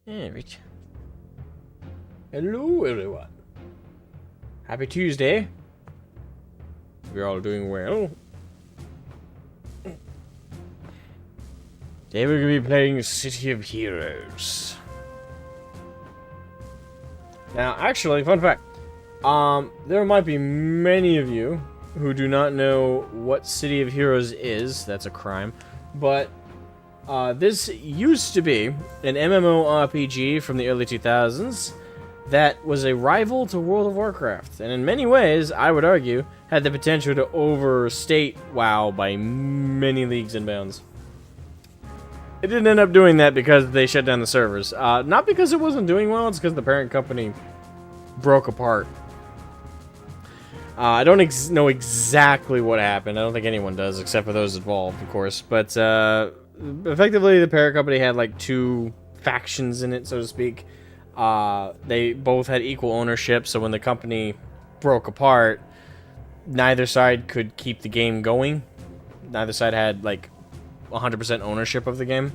Alright. Hello, everyone. Happy Tuesday. We're all doing well. Today we're going to be playing City of Heroes. Now, actually, fun fact. There might be many of you who do not know what City of Heroes is. That's a crime. But this used to be an mmorpg from the early 2000s that was a rival to World of Warcraft, and in many ways, I would argue, had the potential to overstate WoW by many leagues and bounds. It didn't end up doing that because they shut down the servers. Not because it wasn't doing well, it's because the parent company broke apart. I don't know exactly what happened. I don't think anyone does, except for those involved, of course. But effectively, the parent company had like two factions in it, so to speak. They both had equal ownership, so when the company broke apart, neither side could keep the game going. Neither side had like 100% ownership of the game,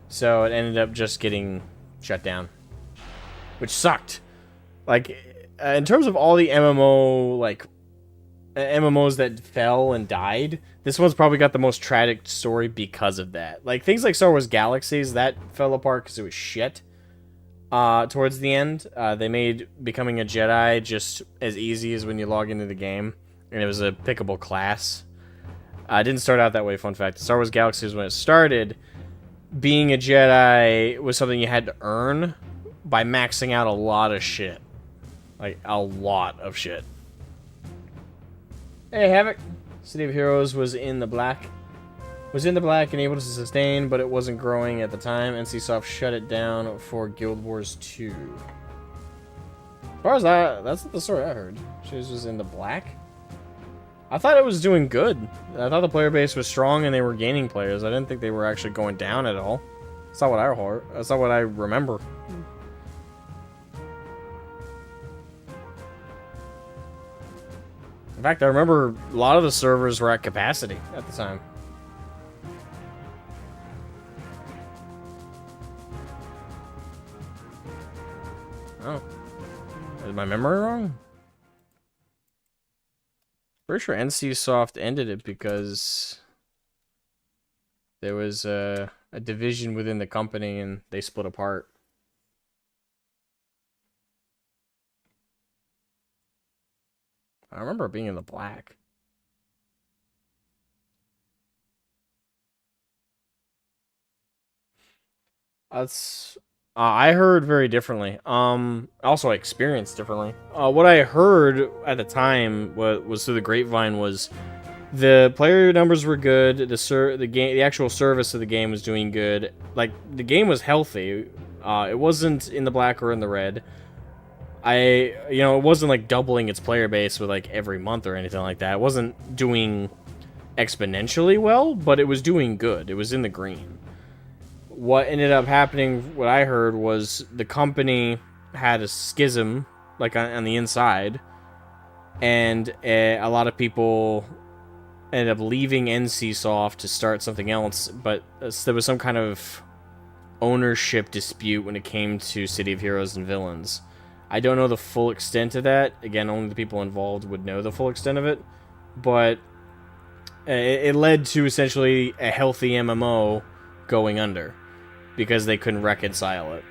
so it ended up just getting shut down, which sucked. Like, in terms of all the MMOs that fell and died, this one's probably got the most tragic story because of that. Like, things like Star Wars Galaxies, that fell apart because it was shit. Towards the end, they made becoming a Jedi just as easy as when you log into the game, and it was a pickable class. It didn't start out that way, fun fact. Star Wars Galaxies, when it started, being a Jedi was something you had to earn by maxing out a lot of shit. Like, a lot of shit. Hey, Havoc. City of Heroes was in the black. Was in the black and able to sustain, but it wasn't growing at the time. NCSoft shut it down for Guild Wars 2. As far as that's not the story I heard. She was in the black? I thought it was doing good. I thought the player base was strong and they were gaining players. I didn't think they were actually going down at all. That's not what I heard. That's not what I remember. In fact, I remember a lot of the servers were at capacity at the time. Oh. Is my memory wrong? Pretty sure NCSoft ended it because there was a division within the company and they split apart. I remember it being in the black. That's... I heard very differently. Also, I experienced differently. What I heard at the time was through the grapevine was the player numbers were good. The actual service of the game was doing good. Like, the game was healthy. It wasn't in the black or in the red. It wasn't like doubling its player base with like every month or anything like that. It wasn't doing exponentially well, but it was doing good. It was in the green. What ended up happening, what I heard, was the company had a schism, like, on the inside, and a lot of people ended up leaving NCSoft to start something else, but there was some kind of ownership dispute when it came to City of Heroes and Villains. I don't know the full extent of that. Again, only the people involved would know the full extent of it, but it led to essentially a healthy MMO going under. Because they couldn't reconcile it.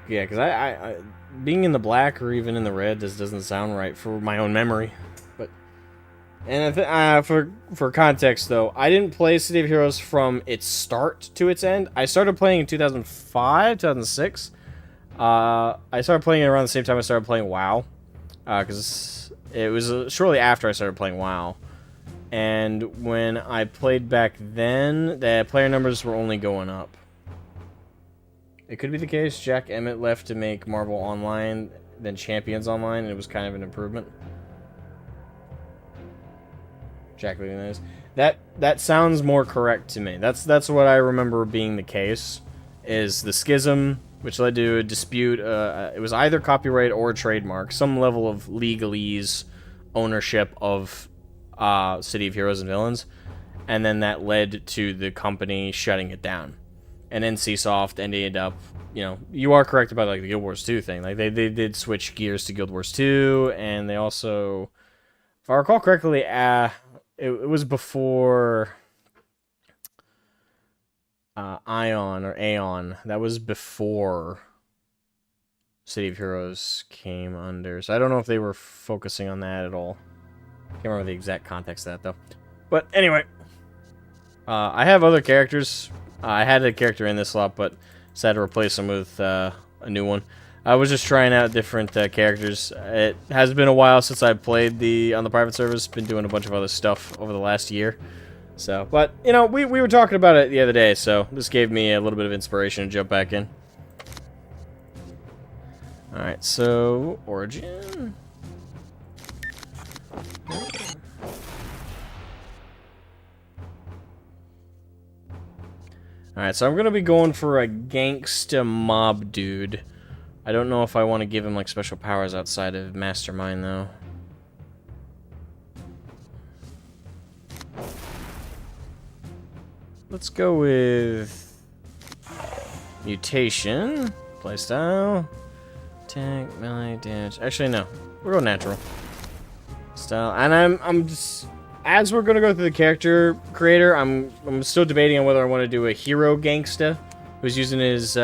Yeah, because I being in the black or even in the red just doesn't sound right for my own memory. But for context though, I didn't play City of Heroes from its start to its end. I started playing in 2005, 2006. I started playing it around the same time I started playing WoW, because it was shortly after I started playing WoW. And when I played back then, the player numbers were only going up. It could be the case Jack Emmett left to make Marvel Online, then Champions Online, and it was kind of an improvement. Jack leaving those. That sounds more correct to me. That's what I remember being the case, is the schism, which led to a dispute. It was either copyright or trademark, some level of legalese ownership of City of Heroes and Villains, and then that led to the company shutting it down. and NCSoft ended up, you know, you are correct about like the Guild Wars 2 thing. Like they did switch gears to Guild Wars 2, and they also, if I recall correctly, it was before Ion or Aeon. That was before City of Heroes came under. So I don't know if they were focusing on that at all. Can't remember the exact context of that though. But anyway, I have other characters. I had a character in this slot, but decided to replace him with a new one. I was just trying out different characters. It has been a while since I played on the private servers. Been doing a bunch of other stuff over the last year. So, but, you know, we were talking about it the other day, so this gave me a little bit of inspiration to jump back in. Alright, so, Origin. Alright, so I'm going to be going for a gangsta mob dude. I don't know if I want to give him, like, special powers outside of Mastermind, though. Let's go with Mutation, Playstyle, Tank, Melee, Damage. Actually, no. We're going Natural. Style. And I'm just... As we're gonna go through the character creator, I'm still debating on whether I want to do a hero gangsta who's using his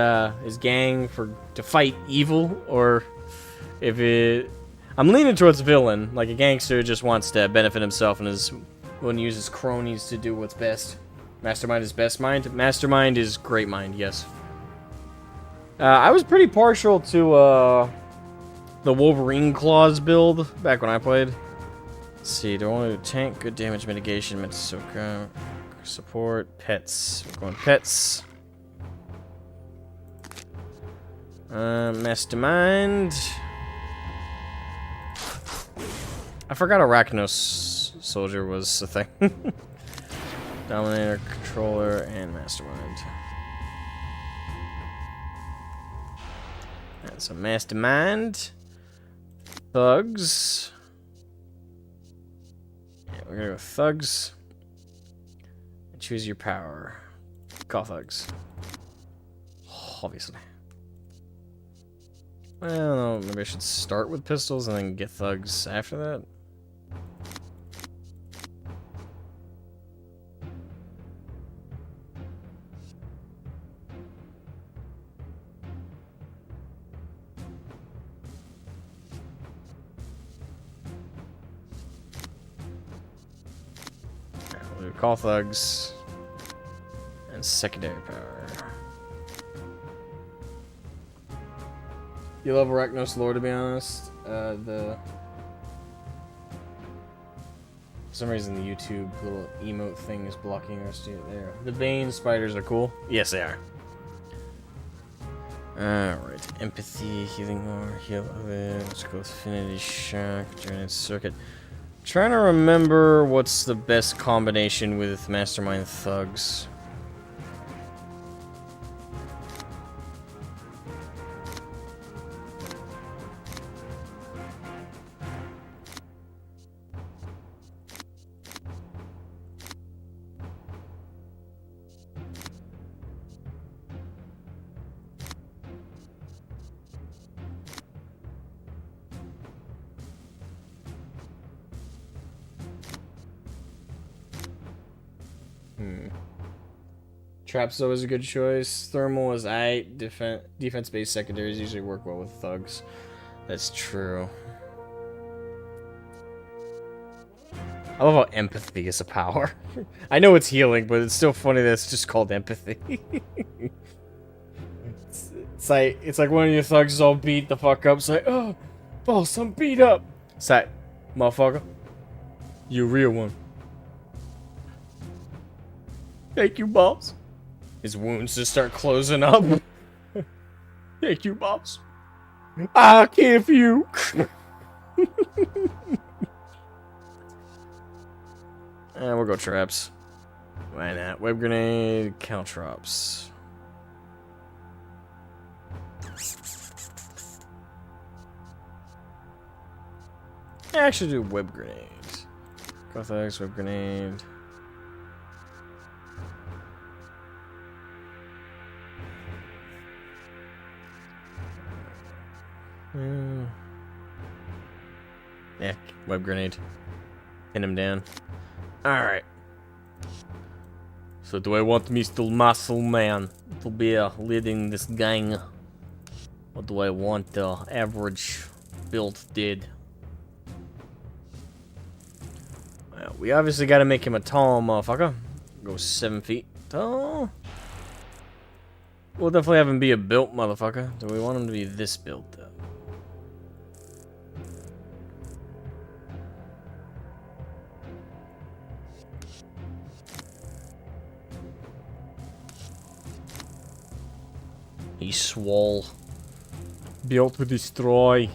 gang to fight evil, or if it... I'm leaning towards villain, like a gangster who just wants to benefit himself and is willing to use his cronies to do what's best. Mastermind is best mind. Mastermind is great mind, yes. I was pretty partial to the Wolverine Claws build back when I played. Let's see, do I want to do tank, good damage mitigation, Mitsuka, support, pets. We're going pets. Mastermind. I forgot Arachnos Soldier was a thing. Dominator, Controller, and Mastermind. That's a Mastermind. Thugs. Yeah, we're gonna go Thugs. And choose your power. Call Thugs. Obviously. Well, maybe I should start with pistols and then get Thugs after that. Call Thugs and secondary power. You love Arachnos lore, to be honest. For some reason the YouTube little emote thing is blocking our student there. The Bane spiders are cool. Yes, they are. Alright. Empathy, healing lore, heal other. Let's go with Affinity Shock, Journey Circuit. Trying to remember what's the best combination with Mastermind Thugs. Traps though is a good choice. Thermal is aight. Defense-based secondaries usually work well with Thugs. That's true. I love how empathy is a power. I know it's healing, but it's still funny that it's just called empathy. it's like one of your thugs is all beat the fuck up. It's like, oh, boss, I'm beat up. It's like, motherfucker, you a real one. Thank you, boss. His wounds just start closing up. Thank you, boss. I care for you. We'll go traps. Why not? Web grenade, caltrops. I actually do web grenades. Gothics, web grenade. Yeah, web grenade. Pin him down. Alright. So do I want Mr. Muscle Man to be leading this gang? Or do I want the average build dude? Well, we obviously gotta make him a tall motherfucker. Go 7 feet tall. We'll definitely have him be a built motherfucker. Do we want him to be this built though? He's swole. Built to destroy.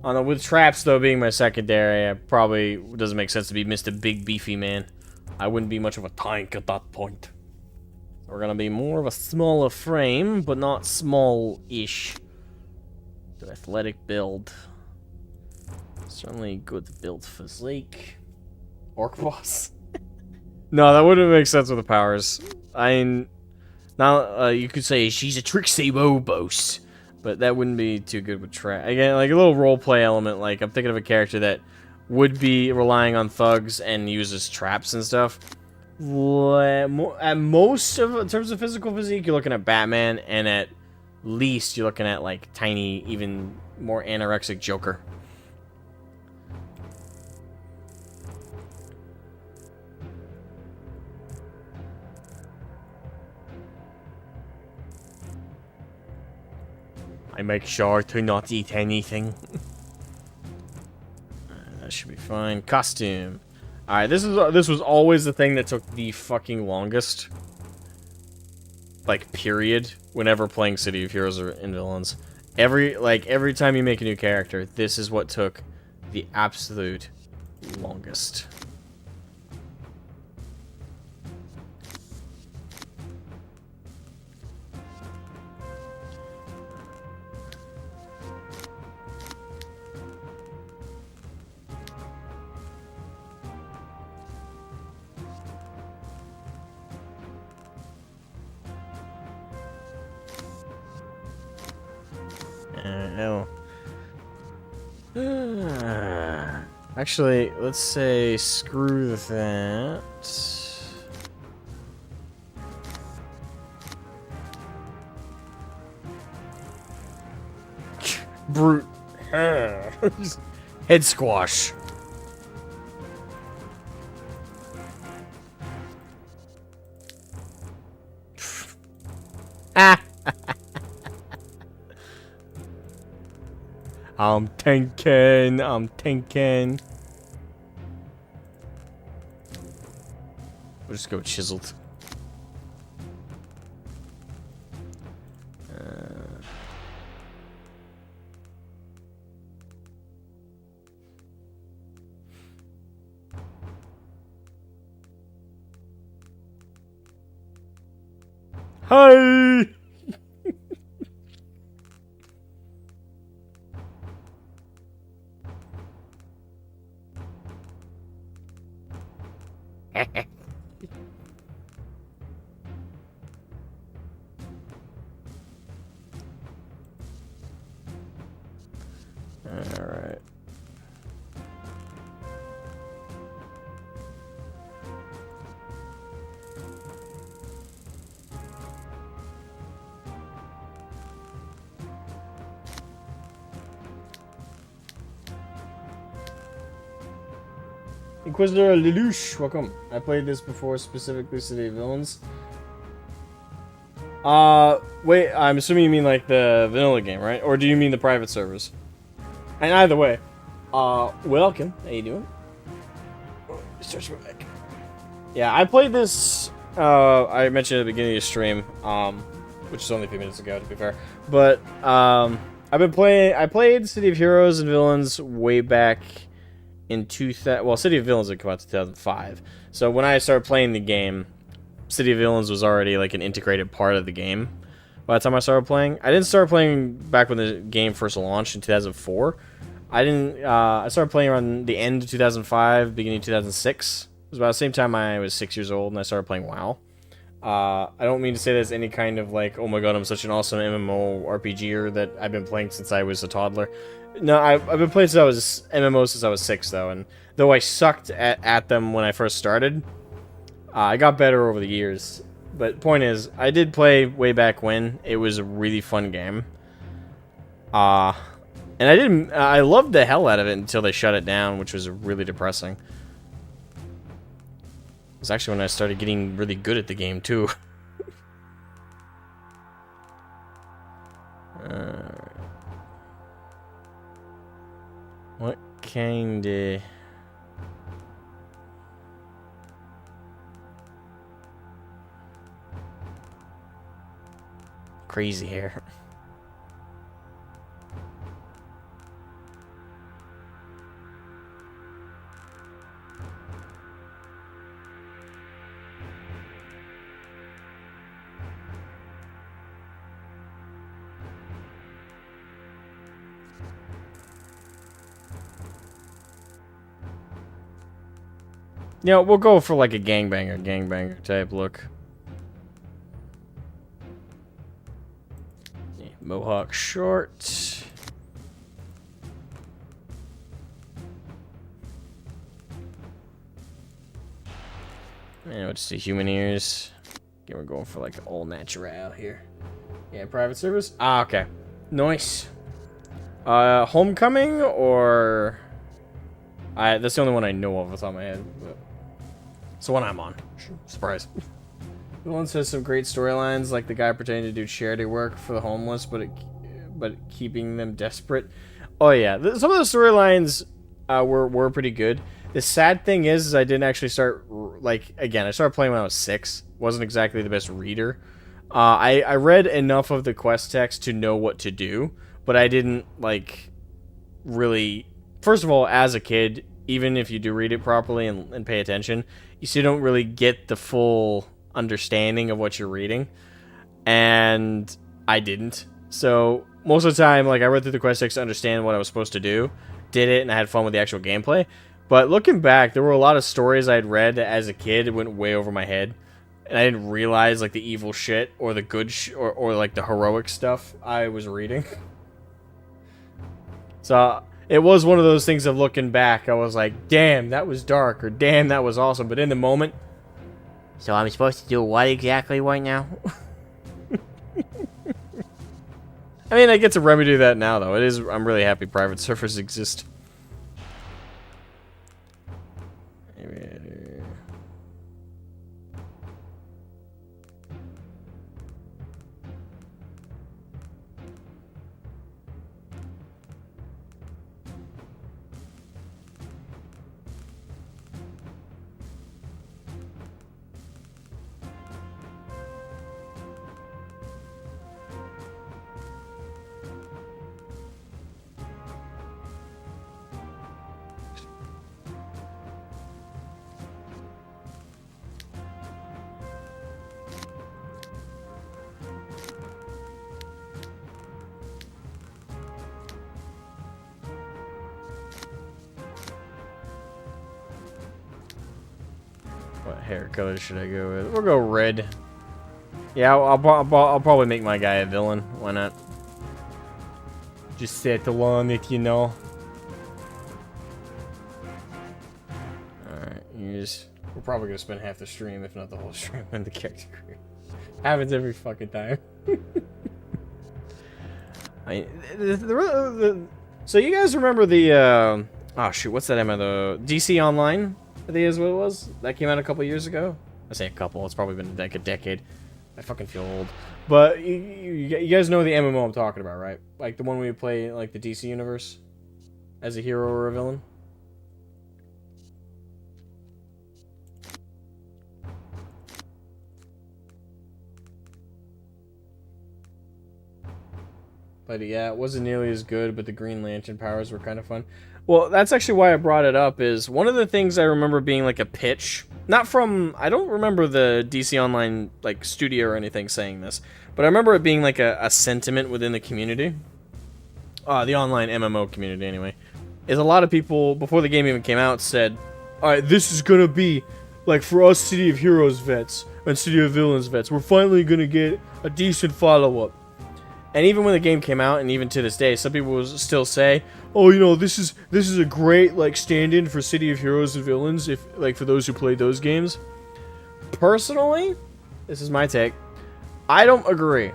I don't know, with traps though being my secondary, it probably doesn't make sense to be Mr. Big Beefy Man. I wouldn't be much of a tank at that point. So we're gonna be more of a smaller frame, but not small-ish. The athletic build. Certainly good build physique. Orc boss. No, that wouldn't make sense with the powers. Now, you could say she's a tricksy boss, but that wouldn't be too good with trap. Again, like a little roleplay element, like I'm thinking of a character that would be relying on thugs and uses traps and stuff. At most, in terms of physical physique, you're looking at Batman, and at least you're looking at, like, tiny, even more anorexic Joker. I make sure to not eat anything. That should be fine. Costume. Alright, this was always the thing that took the fucking longest. Like, period. Whenever playing City of Heroes or in Villains. Every time you make a new character, this is what took the absolute longest. No. Actually, let's say screw that. Brute. Head squash. Ah. I'm tanking. We'll just go chiseled. Hi. Alright. Inquisitor Lelouch, welcome. I played this before, specifically City of Villains. Wait, I'm assuming you mean like the vanilla game, right? Or do you mean the private servers? And either way, welcome. How you doing? Start back. Yeah, I played this, I mentioned at the beginning of the stream, which is only a few minutes ago, to be fair. But, I played City of Heroes and Villains way back in City of Villains had come out in 2005. So when I started playing the game, City of Villains was already like an integrated part of the game. By the time I started playing, I didn't start playing back when the game first launched in 2004. I started playing around the end of 2005, beginning of 2006. It was about the same time I was 6 years old and I started playing WoW. I don't mean to say there's any kind of like, oh my god, I'm such an awesome MMORPGer that I've been playing since I was a toddler. No, I've been playing since I was MMO since I was 6 though, and though I sucked at them when I first started, I got better over the years. But point is, I did play way back when. It was a really fun game. And I loved the hell out of it until they shut it down, which was really depressing. It was actually when I started getting really good at the game, too. What kind of... Crazy hair. Yeah, we'll go for like a gangbanger type look. Yeah, mohawk short. And what's the human ears? Okay, we're going for like all natural here. Yeah, private service. Ah, okay. Nice. Homecoming or... that's the only one I know of off the top of my head. But... It's the one I'm on. Surprise. The one says some great storylines, like the guy pretending to do charity work for the homeless, but keeping them desperate. Oh yeah, some of the storylines were pretty good. The sad thing is I didn't actually start, like, again, I started playing when I was 6. Wasn't exactly the best reader. I read enough of the quest text to know what to do, but I didn't, like, really... First of all, as a kid, even if you do read it properly and pay attention, you still don't really get the full understanding of what you're reading. And I didn't. So, most of the time, like, I read through the quest text to understand what I was supposed to do, did it, and I had fun with the actual gameplay. But looking back, there were a lot of stories I'd read as a kid that went way over my head. And I didn't realize, like, the evil shit or the good or like, the heroic stuff I was reading. So... It was one of those things of looking back, I was like, damn, that was dark, or damn, that was awesome, but in the moment... So I'm supposed to do what exactly right now? I mean, I get to remedy that now, though. I'm really happy private servers exist. What hair color should I go with? We'll go red. Yeah, I'll probably make my guy a villain. Why not? Just settle on it, you know. Alright, we're probably gonna spend half the stream, if not the whole stream, in the character creator. Happens every fucking time. I mean, so you guys remember the, oh shoot, what's that name of the DC Online? I think is what it was. That came out a couple years ago. I say a couple. It's probably been like a decade. I fucking feel old. But you guys know the MMO I'm talking about, right? Like the one where you play like the DC universe as a hero or a villain. But yeah, it wasn't nearly as good, but the Green Lantern powers were kind of fun. Well, that's actually why I brought it up, is one of the things I remember being like a pitch, not from, I don't remember the DC Online like studio or anything saying this, but I remember it being like a sentiment within the community, the online MMO community anyway, is a lot of people, before the game even came out, said, alright, this is gonna be, like for us City of Heroes vets, on City of Villains vets. We're finally gonna get a decent follow-up. And even when the game came out, and even to this day, some people will still say, "Oh, you know, this is a great like stand-in for City of Heroes and Villains, if like for those who played those games." Personally, this is my take. I don't agree.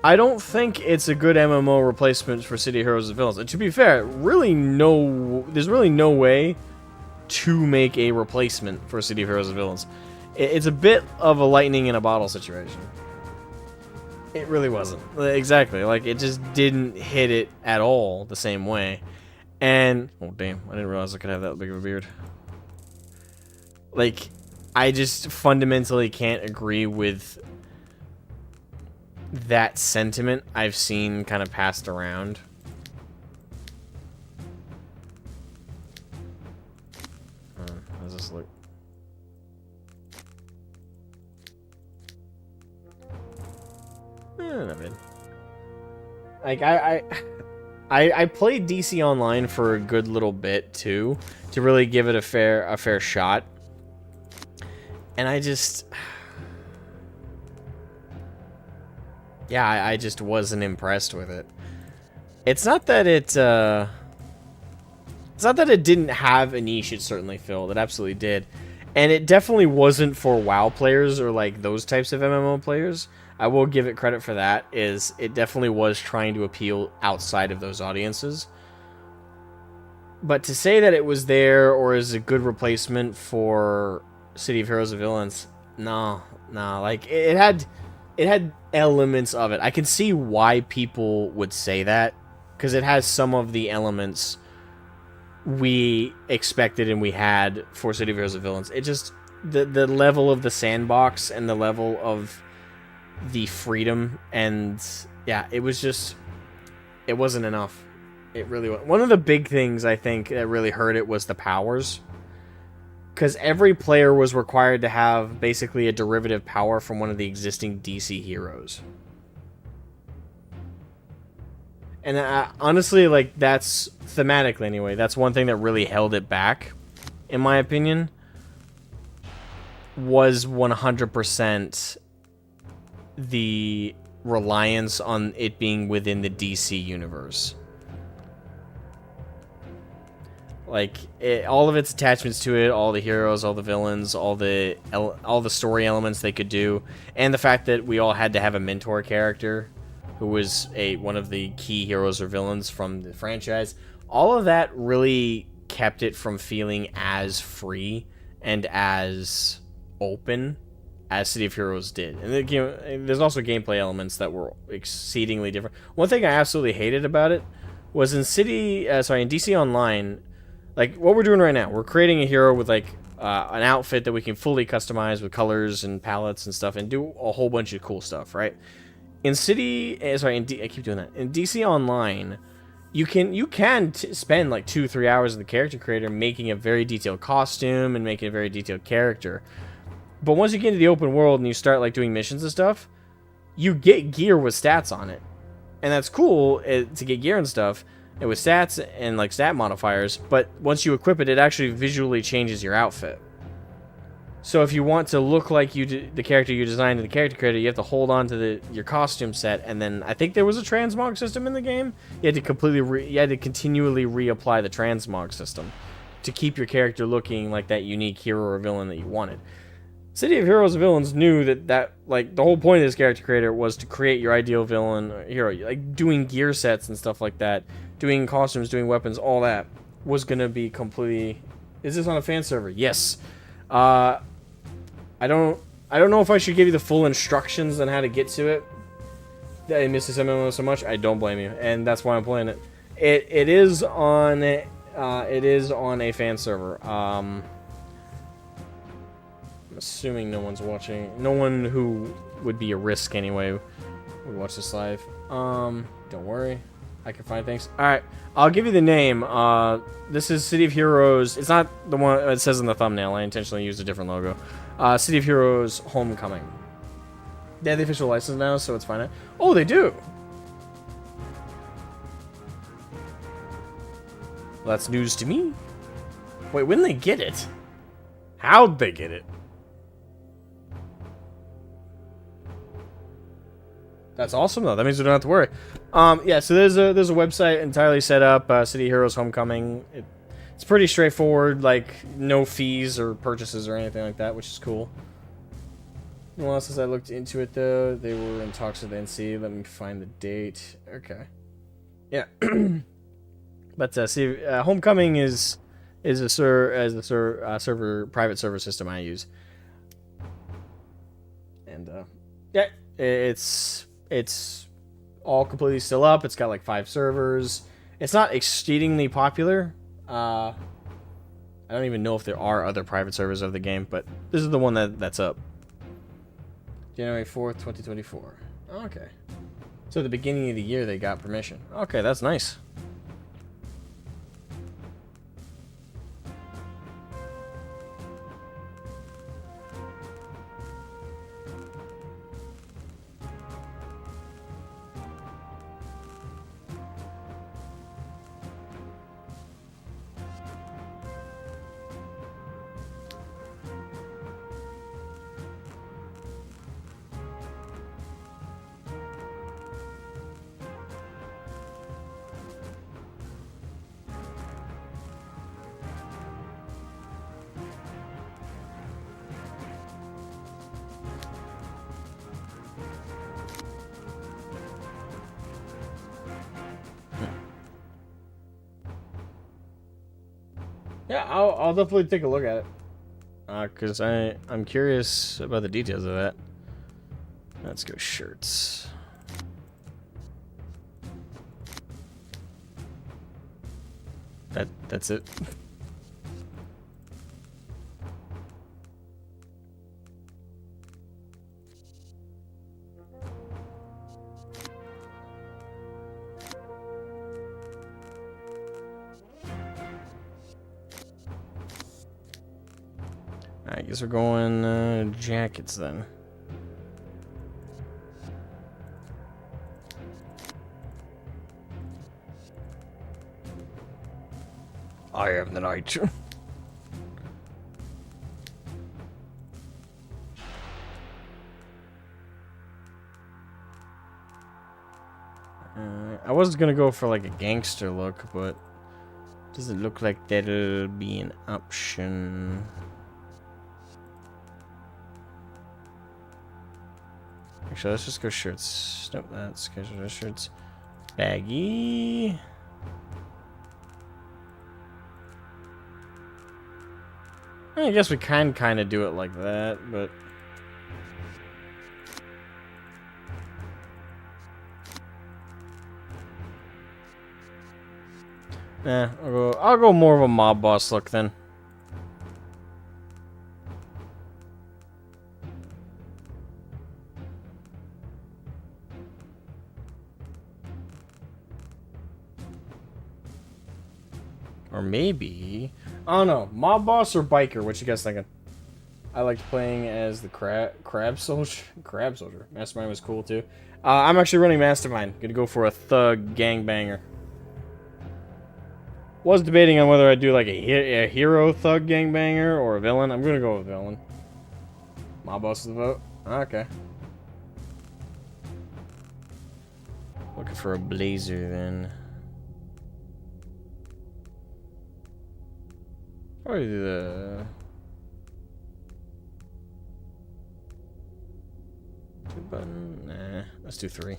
I don't think it's a good MMO replacement for City of Heroes and Villains. And to be fair, there's really no way to make a replacement for City of Heroes and Villains. It's a bit of a lightning in a bottle situation. It really wasn't. Exactly. Like, it just didn't hit it at all the same way. And, oh damn, I didn't realize I could have that big of a beard. Like, I just fundamentally can't agree with that sentiment I've seen kind of passed around. How does this look? Not bad. Like, I played DC Online for a good little bit too, to really give it a fair shot. And I just, yeah, I just wasn't impressed with it. It's not that it didn't have a niche. It certainly filled. It absolutely did. And it definitely wasn't for WoW players or like those types of MMO players. I will give it credit for that. Is it definitely was trying to appeal outside of those audiences. But to say that it was there or is a good replacement for City of Heroes and Villains, no. Like, it had elements of it. I can see why people would say that, because it has some of the elements we expected and we had for City of Heroes and Villains. It just, the level of the sandbox and the level of the freedom, and yeah, it was just, it wasn't enough. It really was. One of the big things I think that really hurt it was the powers, because every player was required to have basically a derivative power from one of the existing DC heroes. And honestly, like, that's thematically anyway, that's one thing that really held it back, in my opinion, was 100% the reliance on it being within the DC universe. Like, all of its attachments to it, all the heroes, all the villains, all the story elements they could do, and the fact that we all had to have a mentor character who was one of the key heroes or villains from the franchise. All of that really kept it from feeling as free and as open as City of Heroes did. And the game, there's also gameplay elements that were exceedingly different. One thing I absolutely hated about it was in DC Online, like what we're doing right now, we're creating a hero with like an outfit that we can fully customize with colors and palettes and stuff, and do a whole bunch of cool stuff, right? In I keep doing that. In DC Online, you can spend like 2-3 hours in the character creator making a very detailed costume and making a very detailed character. But once you get into the open world and you start like doing missions and stuff, you get gear with stats on it. And that's cool to get gear and stuff, and with stats and like stat modifiers, but once you equip it, it actually visually changes your outfit. So if you want to look like the character you designed in the character creator, you have to hold on to your costume set, and then I think there was a transmog system in the game. You had to continually reapply the transmog system to keep your character looking like that unique hero or villain that you wanted. City of Heroes and Villains knew that like the whole point of this character creator was to create your ideal villain or hero. Like doing gear sets and stuff like that, doing costumes, doing weapons, all that was gonna be completely. Is this on a fan server? Yes. I don't know if I should give you the full instructions on how to get to it. I miss this MMO so much. I don't blame you, and that's why I'm playing it. It is on a fan server. I'm assuming no one's watching. No one who would be a risk anyway would watch this live. Don't worry, I can find things. All right, I'll give you the name. This is City of Heroes. It's not the one it says in the thumbnail. I intentionally used a different logo. City of Heroes Homecoming. They have the official license now, so it's fine. Oh, they do. Well, that's news to me. Wait, when did they get it? How'd they get it? That's awesome though. That means we don't have to worry. Yeah. So there's a website entirely set up. City Heroes Homecoming. It's pretty straightforward. Like no fees or purchases or anything like that, which is cool. Well, since I looked into it though, they were in talks with NC. Let me find the date. Okay. Yeah. But see, Homecoming is a server private server system I use, and yeah, it's all completely still up. It's got like 5 servers. It's not exceedingly popular. I don't even know if there are other private servers of the game, but this is the one that's up. January 4th, 2024. Okay. So at the beginning of the year they got permission. Okay, that's nice. Yeah, I'll definitely take a look at it. Cause I'm curious about the details of that. Let's go shirts. That's it. I guess we're going jackets then. I am the knight. I was gonna go for like a gangster look, but doesn't look like that'll be an option. Actually, let's just go shirts. Nope, that's casual shirts. Baggy. I guess we can kind of do it like that, but I'll go more of a mob boss look then. Or maybe, I don't know, mob boss or biker. What you guys thinking? I liked playing as the crab soldier. Crab soldier. Mastermind was cool too. I'm actually running Mastermind. Gonna go for a thug gangbanger. Was debating on whether I'd do like a hero thug gangbanger or a villain. I'm gonna go with villain. Mob boss is the vote. Okay. Looking for a blazer then. Probably the 2 button. Nah, let's do 3.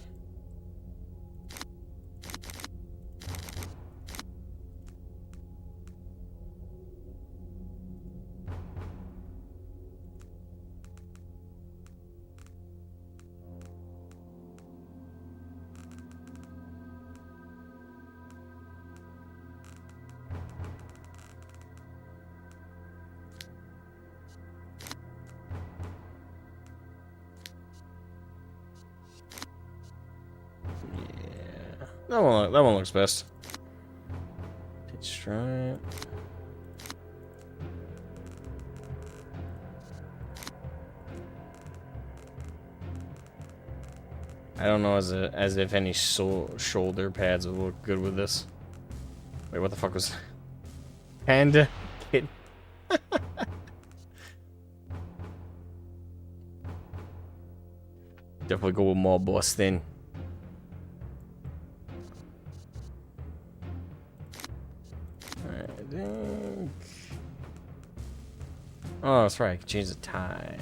That one looks best. Pitch stripe. I don't know as if any shoulder pads would look good with this. Wait, what the fuck was Panda Kid? Definitely go with more boss then. think. Oh, that's right. I can change the tie.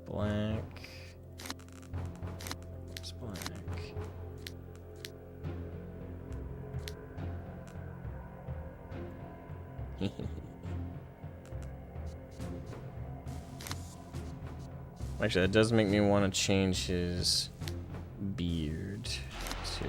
Black. It's black. Actually, that does make me want to change his beard to...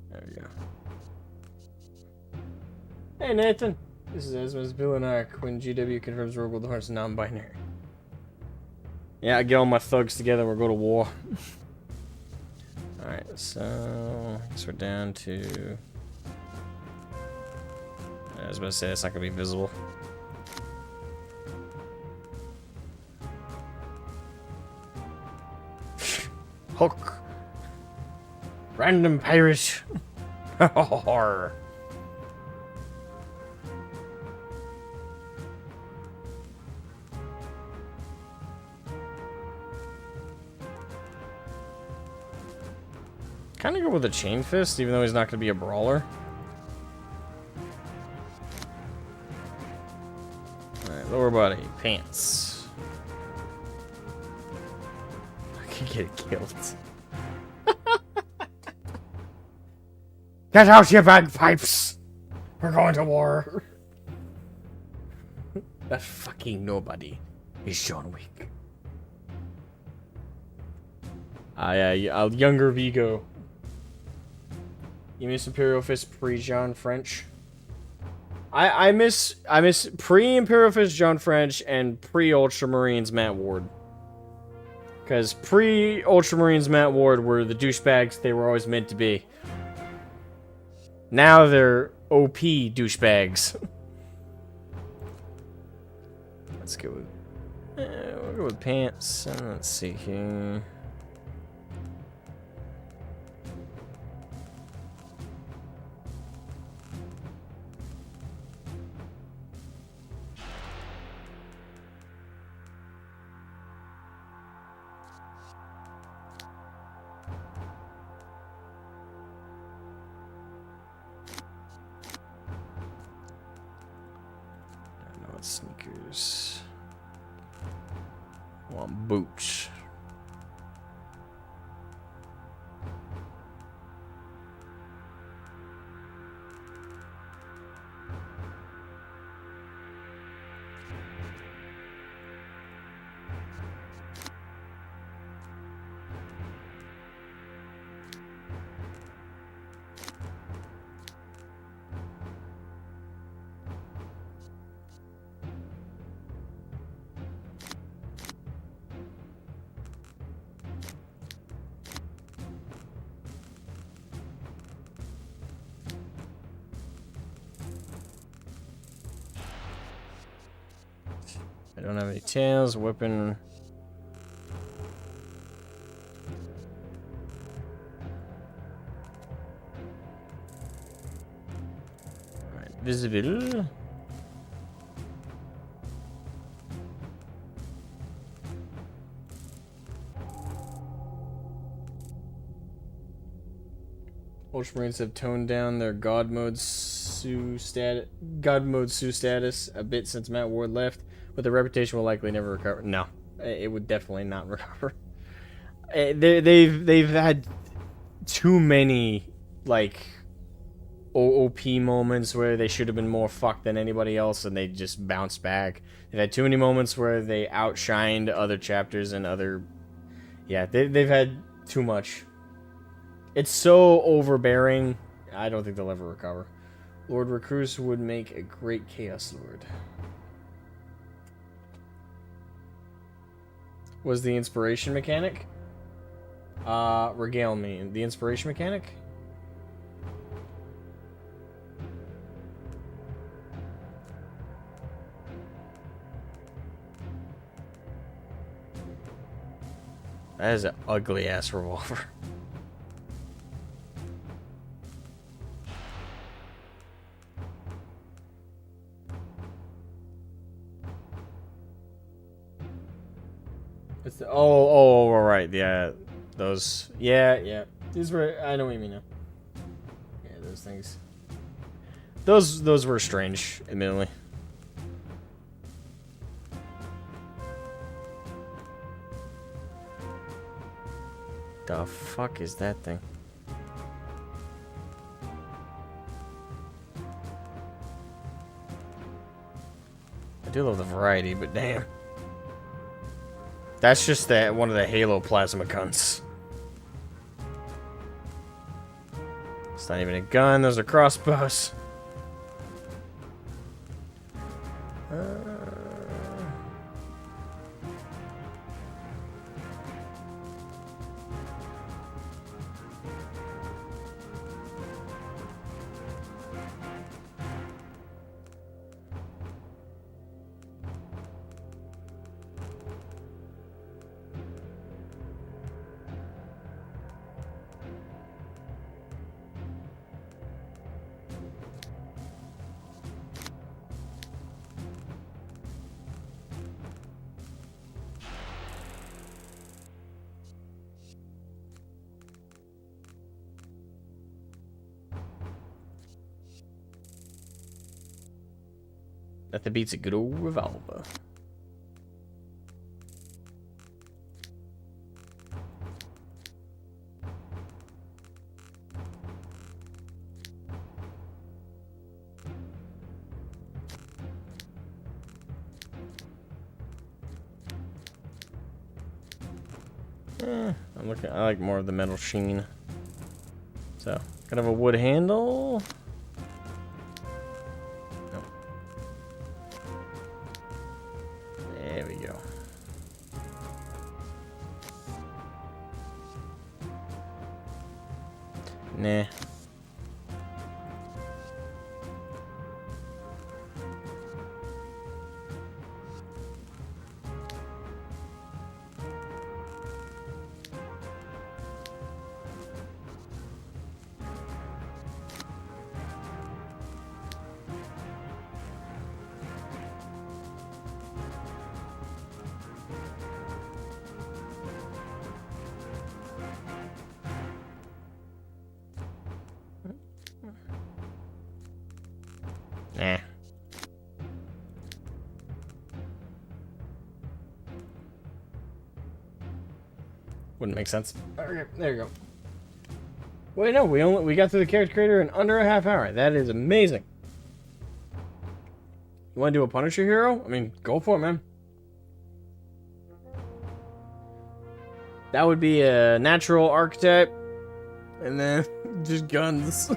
There we go. Hey Nathan, this is Asmo's villain arc when GW confirms Rogue the Heart's non-binary. Yeah, I get all my thugs together and we'll go to war. Alright, so I guess we're down to... I was about to say it's not gonna be visible. Hook! Random pirate! Horror! Kind of go with a chain fist, even though he's not going to be a brawler. Alright, lower body, pants. I can get killed. Get out your bagpipes! We're going to war. That fucking nobody is John Wick. Yeah, a younger Vigo. You miss Imperial Fist pre-John French? I miss pre-Imperial Fist John French and pre-Ultramarines Matt Ward. Because pre-Ultramarines Matt Ward were the douchebags they were always meant to be. Now they're OP douchebags. Let's go with... we'll go with pants. Let's see here... Sneakers. I want boots. I don't have any tails, weapon. Alright, visible. Ultramarines have toned down their God Mode Sue status a bit since Matt Ward left, but the reputation will likely never recover. No, it would definitely not recover. They've had too many like OOP moments where they should have been more fucked than anybody else, and they just bounced back. They've had too many moments where they outshined other chapters and other... Yeah, they've had too much. It's so overbearing. I don't think they'll ever recover. Lord Recluse would make a great Chaos Lord. Was the inspiration mechanic? Regale me. The inspiration mechanic? That is an ugly ass revolver. It's the, oh, right, yeah, those, yeah. These were, I know what you mean now. Yeah, those things. Those were strange, admittedly. The fuck is that thing? I do love the variety, but damn. That's just that one of the Halo plasma guns. It's not even a gun, those are crossbows. Nothing beats a good old revolver. I like more of the metal sheen. So, kind of a wood handle. No. There we go. Nah. Nah. Wouldn't make sense. Okay, there you go. Wait, no, we got through the character creator in under a half hour. That is amazing. You want to do a Punisher hero? I mean, go for it, man. That would be a natural archetype, and then just guns.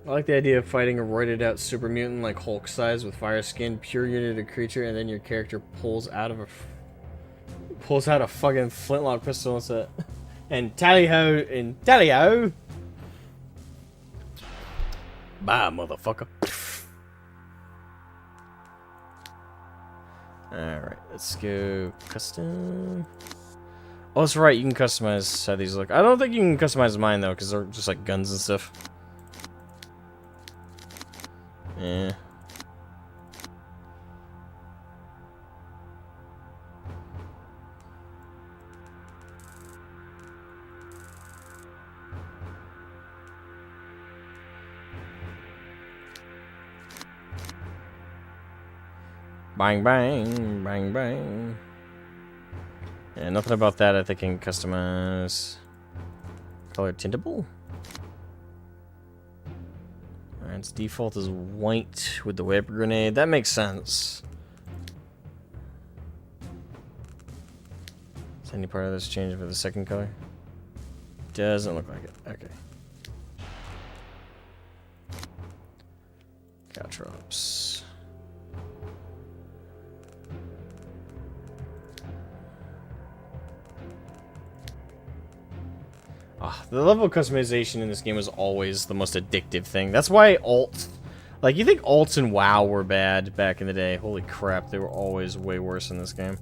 I like the idea of fighting a roided out super mutant like Hulk size with fire skin, pure unit of creature, and then your character pulls out a fucking flintlock pistol and says, and tally-ho and tally-ho. Bye, motherfucker. Alright, let's go custom. Oh, that's right, you can customize how these look. I don't think you can customize mine though, because they're just like guns and stuff. Yeah. Bang, bang, bang, bang. Yeah, nothing about that I think I can customize. Color tintable? Alright, its default is white with the vapor grenade. That makes sense. Is any part of this changing for the second color? Doesn't look like it. Okay. Caltrops. The level of customization in this game is always the most addictive thing. That's why alts... Like, you think alts in WoW were bad back in the day. Holy crap, they were always way worse in this game.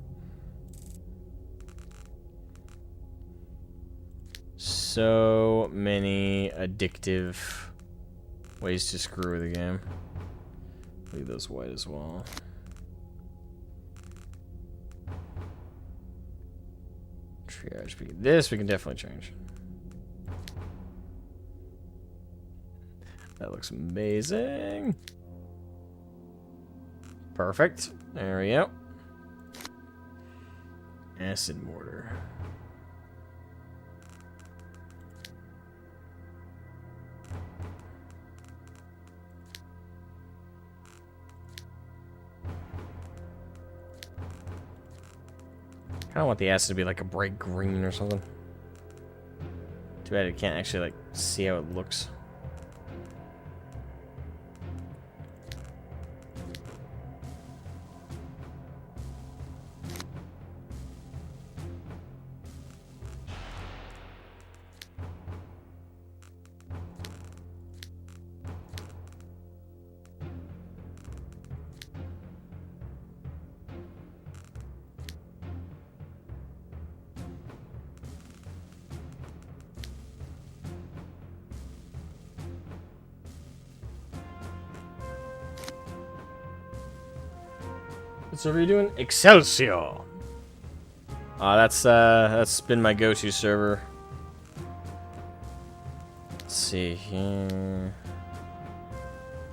So many addictive ways to screw with the game. Leave those white as well. Triage. This we can definitely change. That looks amazing. Perfect. There we go. Acid mortar. I don't want the acid to be like a bright green or something. Too bad it can't actually like see how it looks. What server are you doing? Excelsior! That's been my go-to server. Let's see here.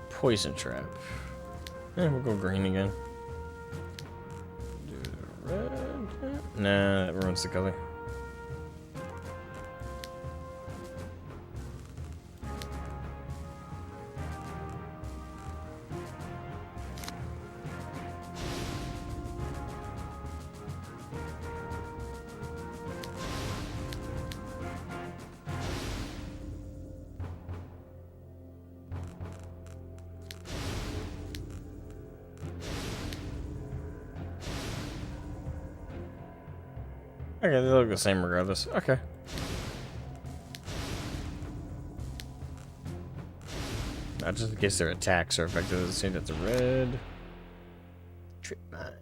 Poison trap. We'll go green again. Do red. Nah, that ruins the color. Okay, they look the same regardless. Okay. Not just in case their attacks are effective at the same. That's a red. Trip mine.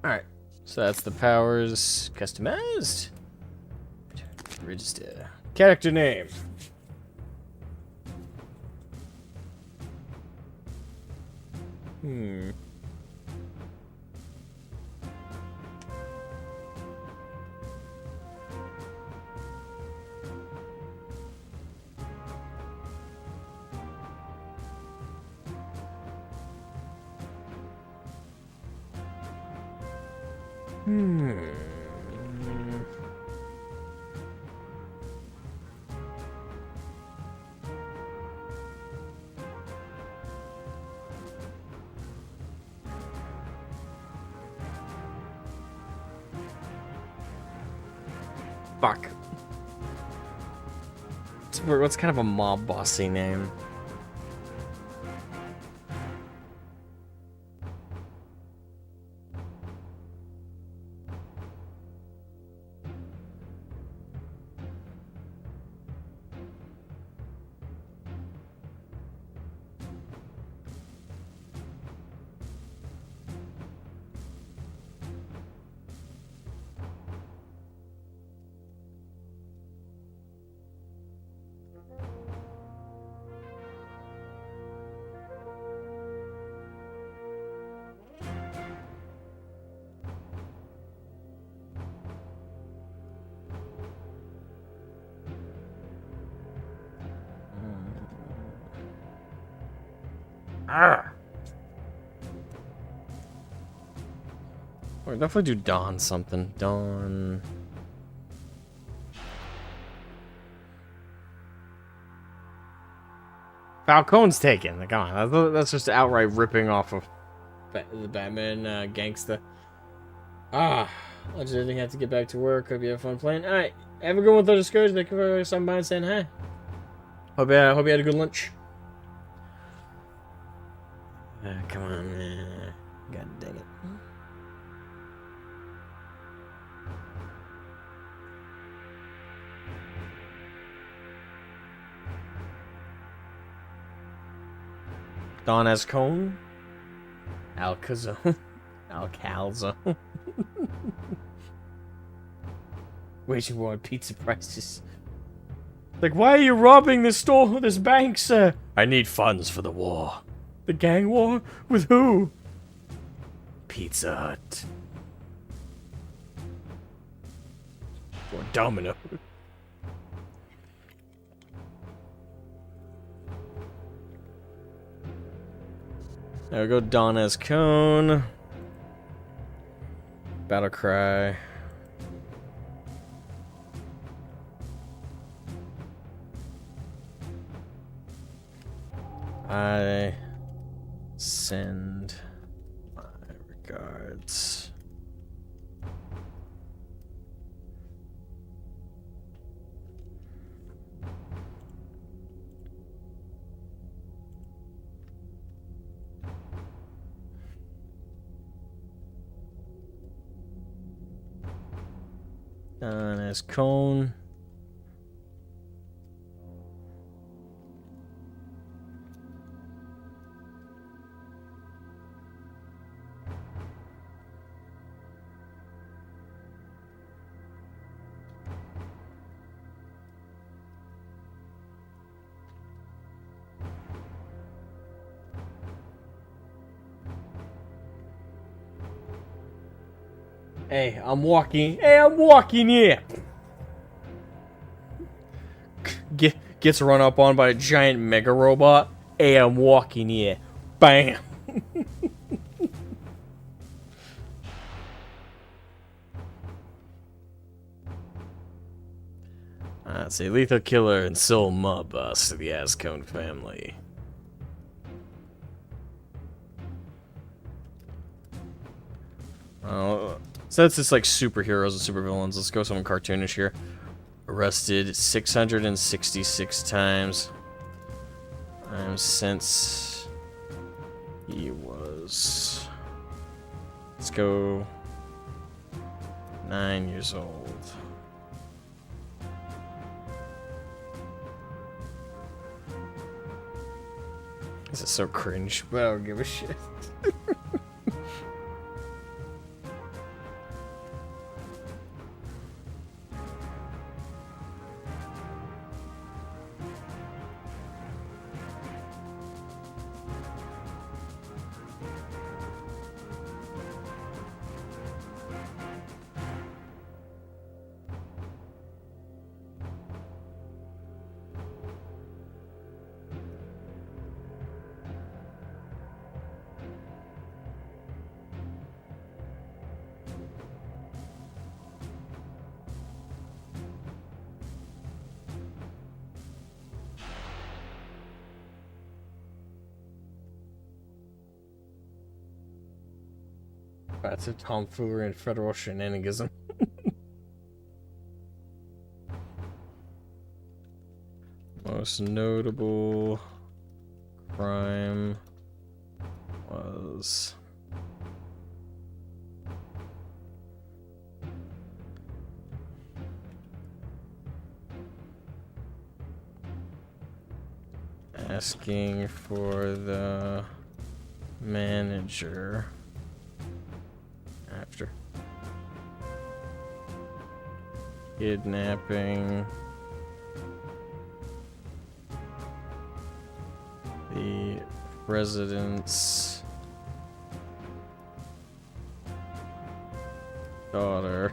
Alright, so that's the powers customized. Register. Character name. Fuck. What's kind of a mob bossy name? Arr. Or definitely do Dawn something. Dawn. Falcone's taken. Come on, that's just outright ripping off of the Batman gangsta. I just didn't have to get back to work. Hope you have fun playing. All right, have a good one, though. Discouraged. Thank you for stopping by and saying hi. Hope you had a good lunch. Come on, man. God dang it. Don Ascone. Alcazone. Alcalzo. Waging war on pizza prices. Like, why are you robbing this store, this bank, sir? I need funds for the war. The gang war? With who? Pizza Hut. Or Domino. There we go, Don Ascone. Battle Cry. I send my regards. As Cone. Hey, I'm walking here. Gets run up on by a giant mega robot. Hey, I'm walking here. Bam. Let's see, Lethal Killer and Soul Mob Boss to the Ascone family. So that's just like superheroes and supervillains. Let's go something cartoonish here. Arrested 666 times. Since he was... Let's go... 9 years old. This is so cringe, but I don't give a shit. That's a tomfoolery and federal shenaniganism. Most notable crime was asking for the manager after kidnapping the president's daughter.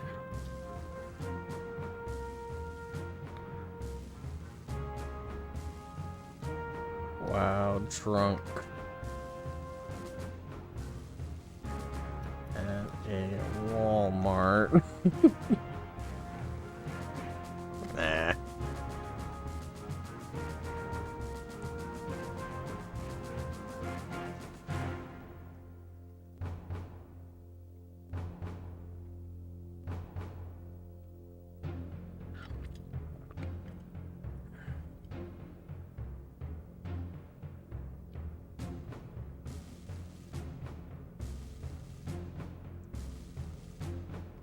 While drunk a Walmart. Nah.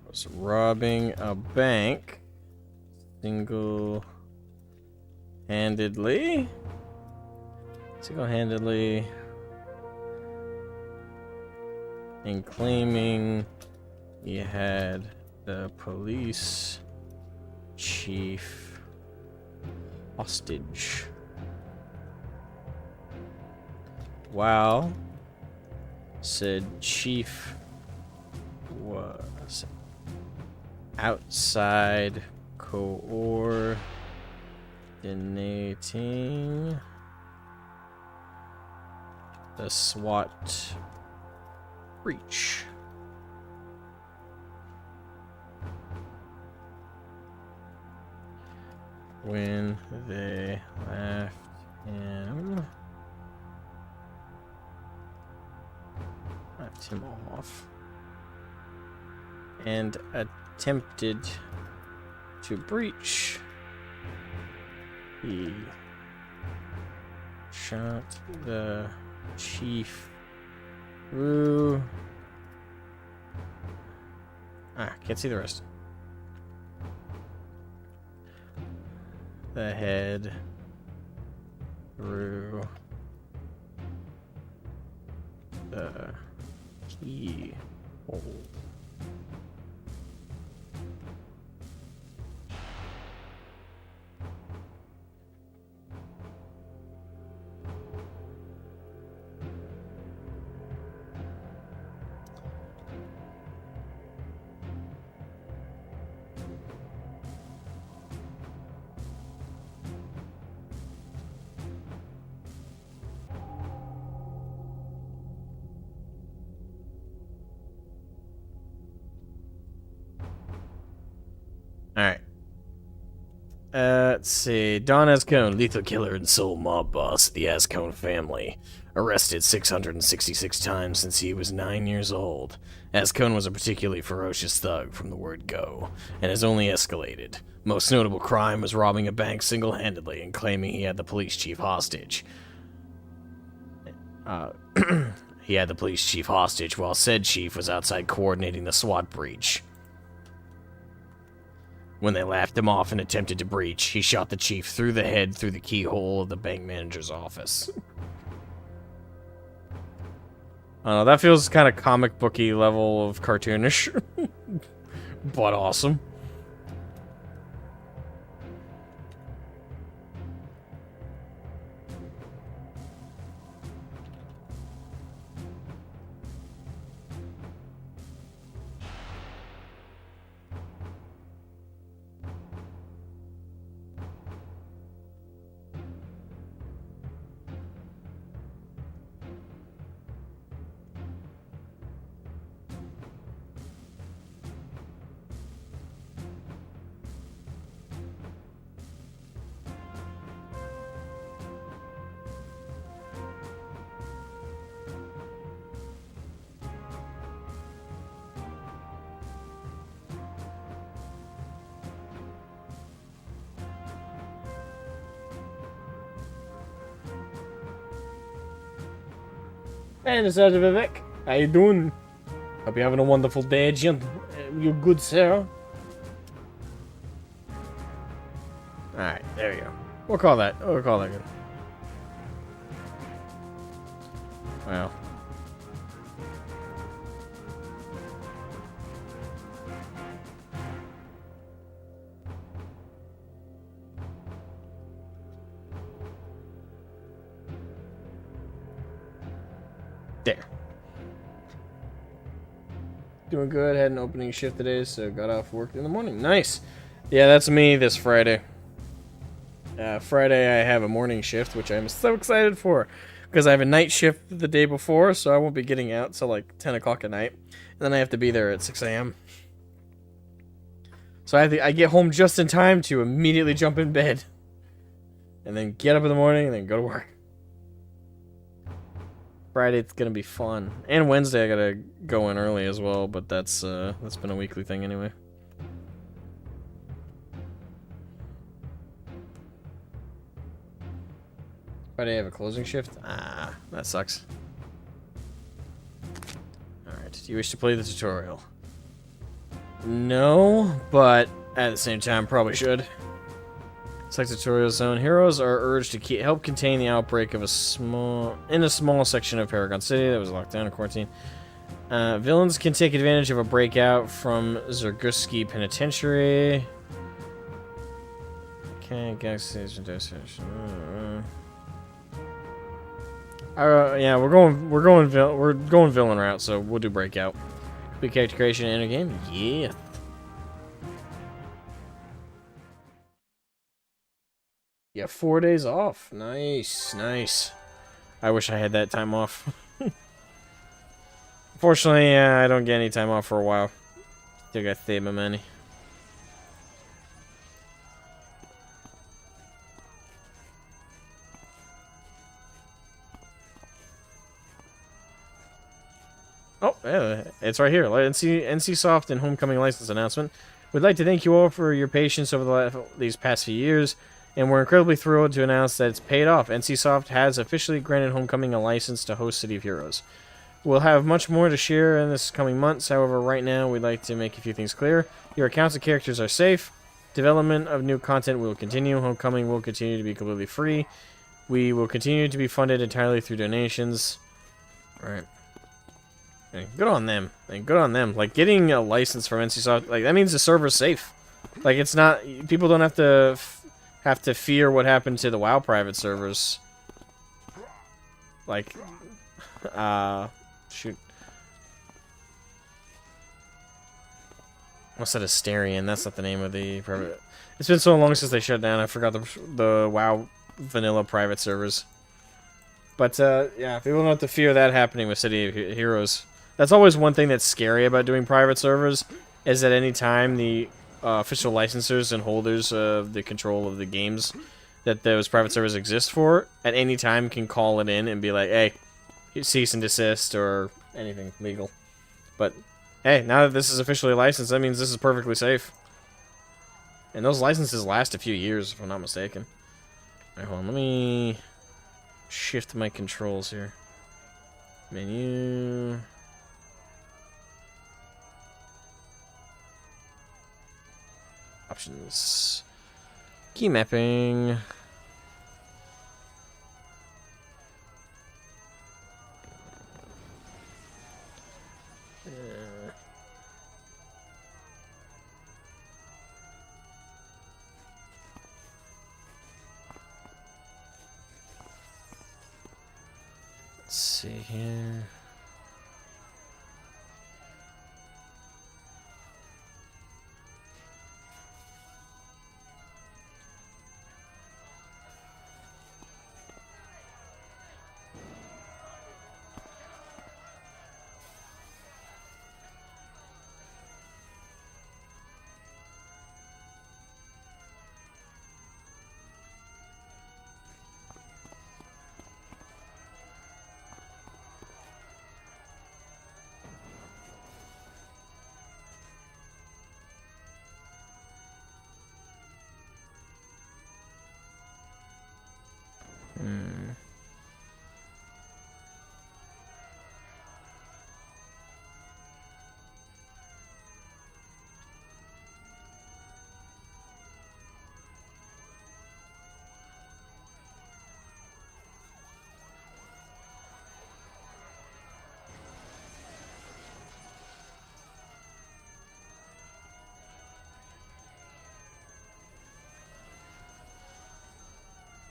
Was robbing a bank single-handedly and claiming he had the police chief hostage. Wow, said chief was outside coordinating the SWAT breach. When they left him off and attempted to breach, he shot the chief through. Can't see the rest. The head through the keyhole. Alright. Let's see. Don Ascone, lethal killer and sole mob boss of the Ascone family. Arrested 666 times since he was 9 years old. Ascone was a particularly ferocious thug from the word go, and has only escalated. Most notable crime was robbing a bank single-handedly and claiming he had the police chief hostage. He had the police chief hostage while said chief was outside coordinating the SWAT breach. When they laughed him off and attempted to breach, he shot the chief through the head through the keyhole of the bank manager's office. That feels kind of comic booky level of cartoonish, but awesome. Hey, Mr. Vivek, how you doing? Hope you're having a wonderful day, you good sir. Alright, there you go. We'll call that good. Well. There. Doing good. Had an opening shift today, so got off work in the morning. Nice. Yeah, that's me this Friday. Friday I have a morning shift, which I'm so excited for. because I have a night shift the day before, so I won't be getting out till like 10 o'clock at night. And then I have to be there at 6 a.m. So I get home just in time to immediately jump in bed. And then get up in the morning and then go to work. Friday it's gonna be fun. And Wednesday I gotta go in early as well, but that's been a weekly thing anyway. Friday I have a closing shift? Ah, that sucks. Alright, do you wish to play the tutorial? No, but at the same time probably should. Select tutorial zone. Heroes are urged to help contain the outbreak of a small section of Paragon City that was locked down in quarantine. Villains can take advantage of a breakout from Zerguski Penitentiary. Okay, gas station destination. Yeah, we're going villain route, so we'll do breakout. Complete character creation and enter game. Yeah. Yeah, 4 days off. Nice, nice. I wish I had that time off. Unfortunately, yeah, I don't get any time off for a while. Still got to save my money. Oh, yeah, it's right here. NCSoft and Homecoming license announcement. We'd like to thank you all for your patience over these past few years, and we're incredibly thrilled to announce that it's paid off. NCSoft has officially granted Homecoming a license to host City of Heroes. We'll have much more to share in this coming months. However, right now, we'd like to make a few things clear. Your accounts and characters are safe. Development of new content will continue. Homecoming will continue to be completely free. We will continue to be funded entirely through donations. Alright. Good on them. Good on them. Like, getting a license from NCSoft, like, that means the server's safe. Like, it's not... People don't have to fear what happened to the WoW private servers. Like... Shoot. What's that, Asterion? That's not the name of the private... It's been so long since they shut down, I forgot the WoW vanilla private servers. But, yeah, people don't have to fear that happening with City of Heroes. That's always one thing that's scary about doing private servers, is that any time the official licensors and holders of the control of the games that those private servers exist for, at any time can call it in and be like, hey, cease and desist or anything legal. But, hey, now that this is officially licensed, that means this is perfectly safe. And those licenses last a few years, if I'm not mistaken. Alright, hold on, let me shift my controls here. Menu... Options. Key mapping. Let's see here.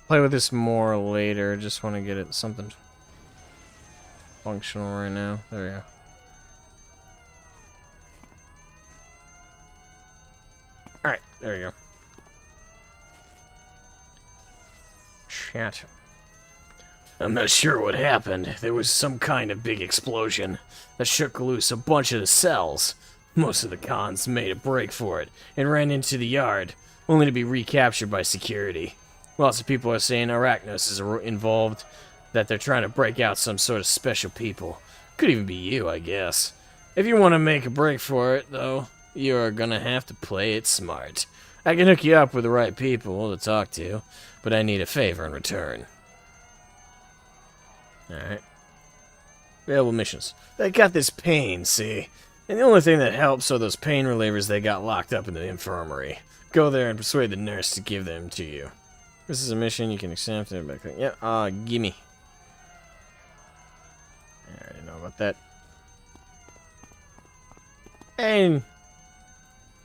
Play with this more later. Just want to get it something functional right now. There we go. Alright, there we go. I'm not sure what happened. There was some kind of big explosion that shook loose a bunch of the cells. Most of the cons made a break for it and ran into the yard, only to be recaptured by security. Lots of people are saying Arachnos is involved, that they're trying to break out some sort of special people. Could even be you, I guess. If you want to make a break for it, though, you are gonna have to play it smart. I can hook you up with the right people to talk to, but I need a favor in return. Alright. Available missions. They got this pain, see? And the only thing that helps are those pain relievers they got locked up in the infirmary. Go there and persuade the nurse to give them to you. This is a mission you can accept. Yeah, gimme. I already know about that. And...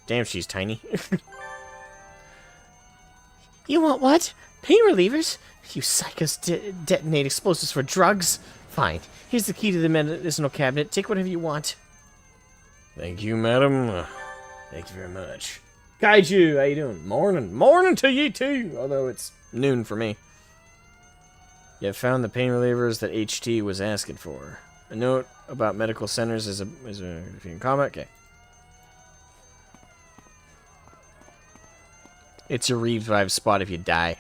damn, she's tiny. You want what? Pain relievers? You psychos detonate explosives for drugs? Fine. Here's the key to the medicinal cabinet. Take whatever you want. Thank you, madam. Thank you very much. Kaiju, how you doing? Morning. Morning to you, too. Although it's noon for me. You have found the pain relievers that HT was asking for. A note about medical centers is if you can comment. Okay. It's your revive spot if you die.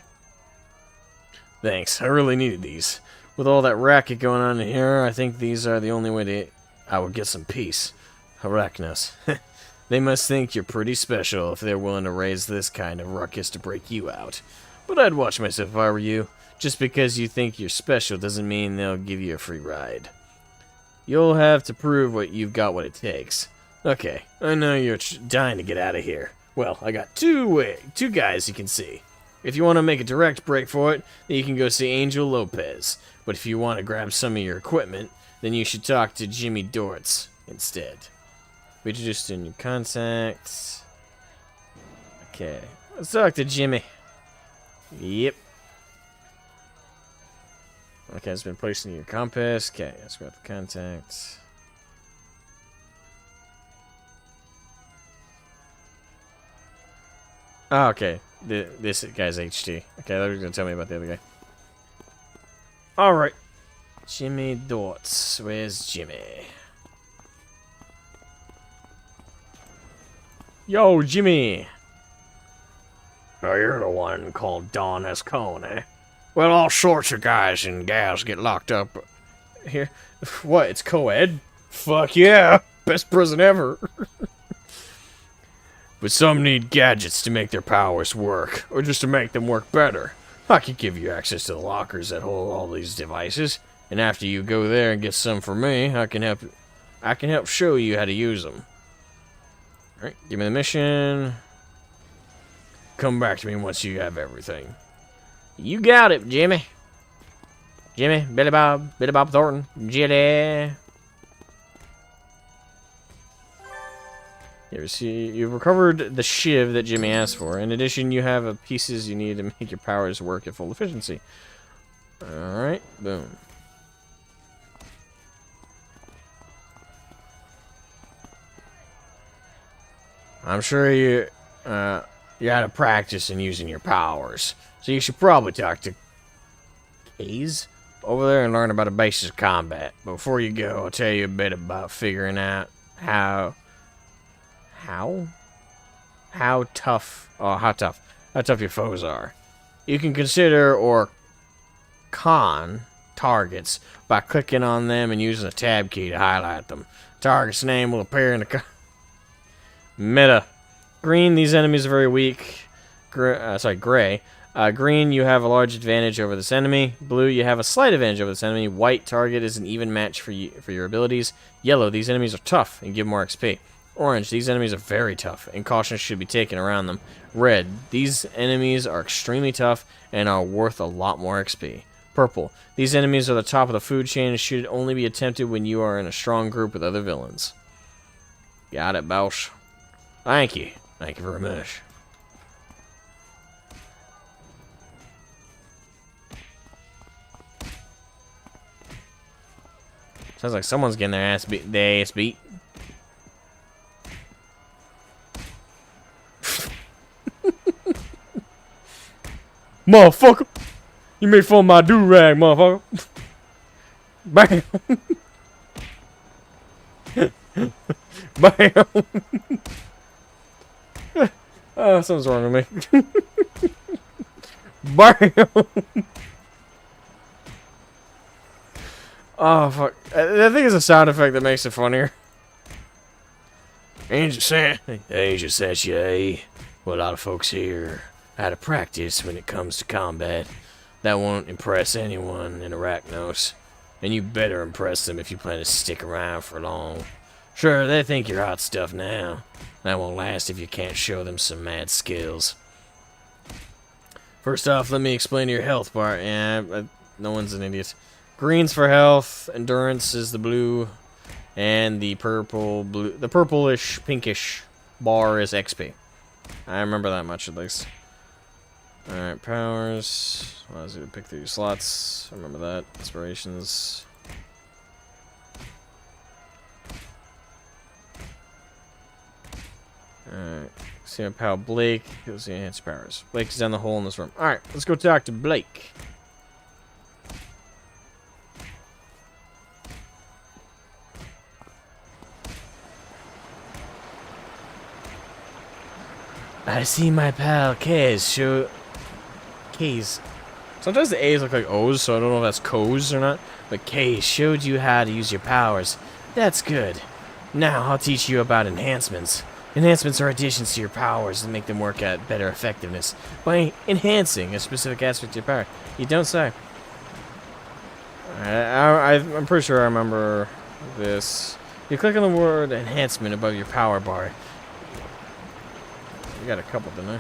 Thanks. I really needed these. With all that racket going on in here, I think these are the only way I would get some peace. Arachnos. They must think you're pretty special if they're willing to raise this kind of ruckus to break you out. But I'd watch myself if I were you. Just because you think you're special doesn't mean they'll give you a free ride. You'll have to prove what it takes. Okay, I know you're dying to get out of here. Well, I got two guys you can see. If you want to make a direct break for it, then you can go see Angel Lopez. But if you want to grab some of your equipment, then you should talk to Jimmy Dortz instead. We introduced in your contacts. Okay, let's talk to Jimmy. Yep. Okay, it's been placed in your compass. Okay, let's grab the contacts. Oh, okay. This guy's HT. Okay, they're gonna tell me about the other guy. Alright. Jimmy Dortz. Where's Jimmy? Yo, Jimmy! Oh, you're the one called Don Escone, eh? Well, all sorts of guys and gals get locked up here. What, it's co-ed? Fuck yeah! Best prison ever! But some need gadgets to make their powers work, or just to make them work better. I can give you access to the lockers that hold all these devices, and after you go there and get some for me, I can help show you how to use them. Alright, give me the mission. Come back to me once you have everything. You got it, Jimmy. Jimmy, Billy Bob Thornton, Jilly. You've recovered the shiv that Jimmy asked for. In addition, you have pieces you need to make your powers work at full efficiency. Alright, boom. I'm sure you're out of practice in using your powers, so you should probably talk to Kaze over there and learn about the basics of combat. But before you go, I'll tell you a bit about figuring out how tough your foes are. You can consider or con targets by clicking on them and using the tab key to highlight them. Target's name will appear in the meta. Green, these enemies are very weak. Gray. Green, you have a large advantage over this enemy. Blue, you have a slight advantage over this enemy. White, target is an even match for your abilities. Yellow, these enemies are tough and give more XP. Orange, these enemies are very tough, and caution should be taken around them. Red, these enemies are extremely tough and are worth a lot more XP. Purple, these enemies are the top of the food chain and should only be attempted when you are in a strong group with other villains. Got it, boss. Thank you. Thank you very much. Sounds like someone's getting their ass beat. Motherfucker! You made fun of my do-rag, motherfucker. Bam. Bam. Oh, something's wrong with me. Bam. Oh, fuck. I think it's a sound effect that makes it funnier. Angel Sachet. Well, a lot of folks here out of practice when it comes to combat. That won't impress anyone in Arachnos. And you better impress them if you plan to stick around for long. Sure, they think you're hot stuff now. That won't last if you can't show them some mad skills. First off, let me explain your health bar. Yeah, no one's an idiot. Green's for health, endurance is the blue, and the purplish, pinkish bar is XP. I remember that much at least. Alright, powers. Allows you to pick through your slots. I remember that. Inspirations. Alright. See my pal Blake. He'll see enhanced powers. Blake is down the hole in this room. Alright, let's go talk to Blake. I see my pal K's show. K's. Sometimes the A's look like O's, so I don't know if that's K's or not. But K showed you how to use your powers. That's good. Now I'll teach you about enhancements. Enhancements are additions to your powers that make them work at better effectiveness by enhancing a specific aspect of your power. You don't say. I'm pretty sure I remember this. You click on the word enhancement above your power bar. You got a couple, didn't I?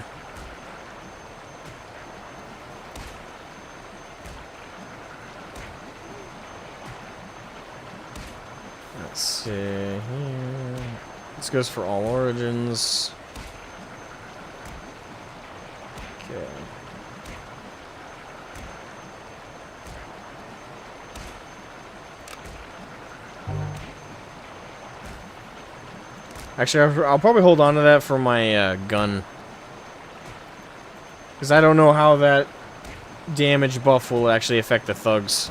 Let's see here. This goes for all origins. Okay. Actually, I'll probably hold on to that for my gun. Because I don't know how that damage buff will actually affect the thugs.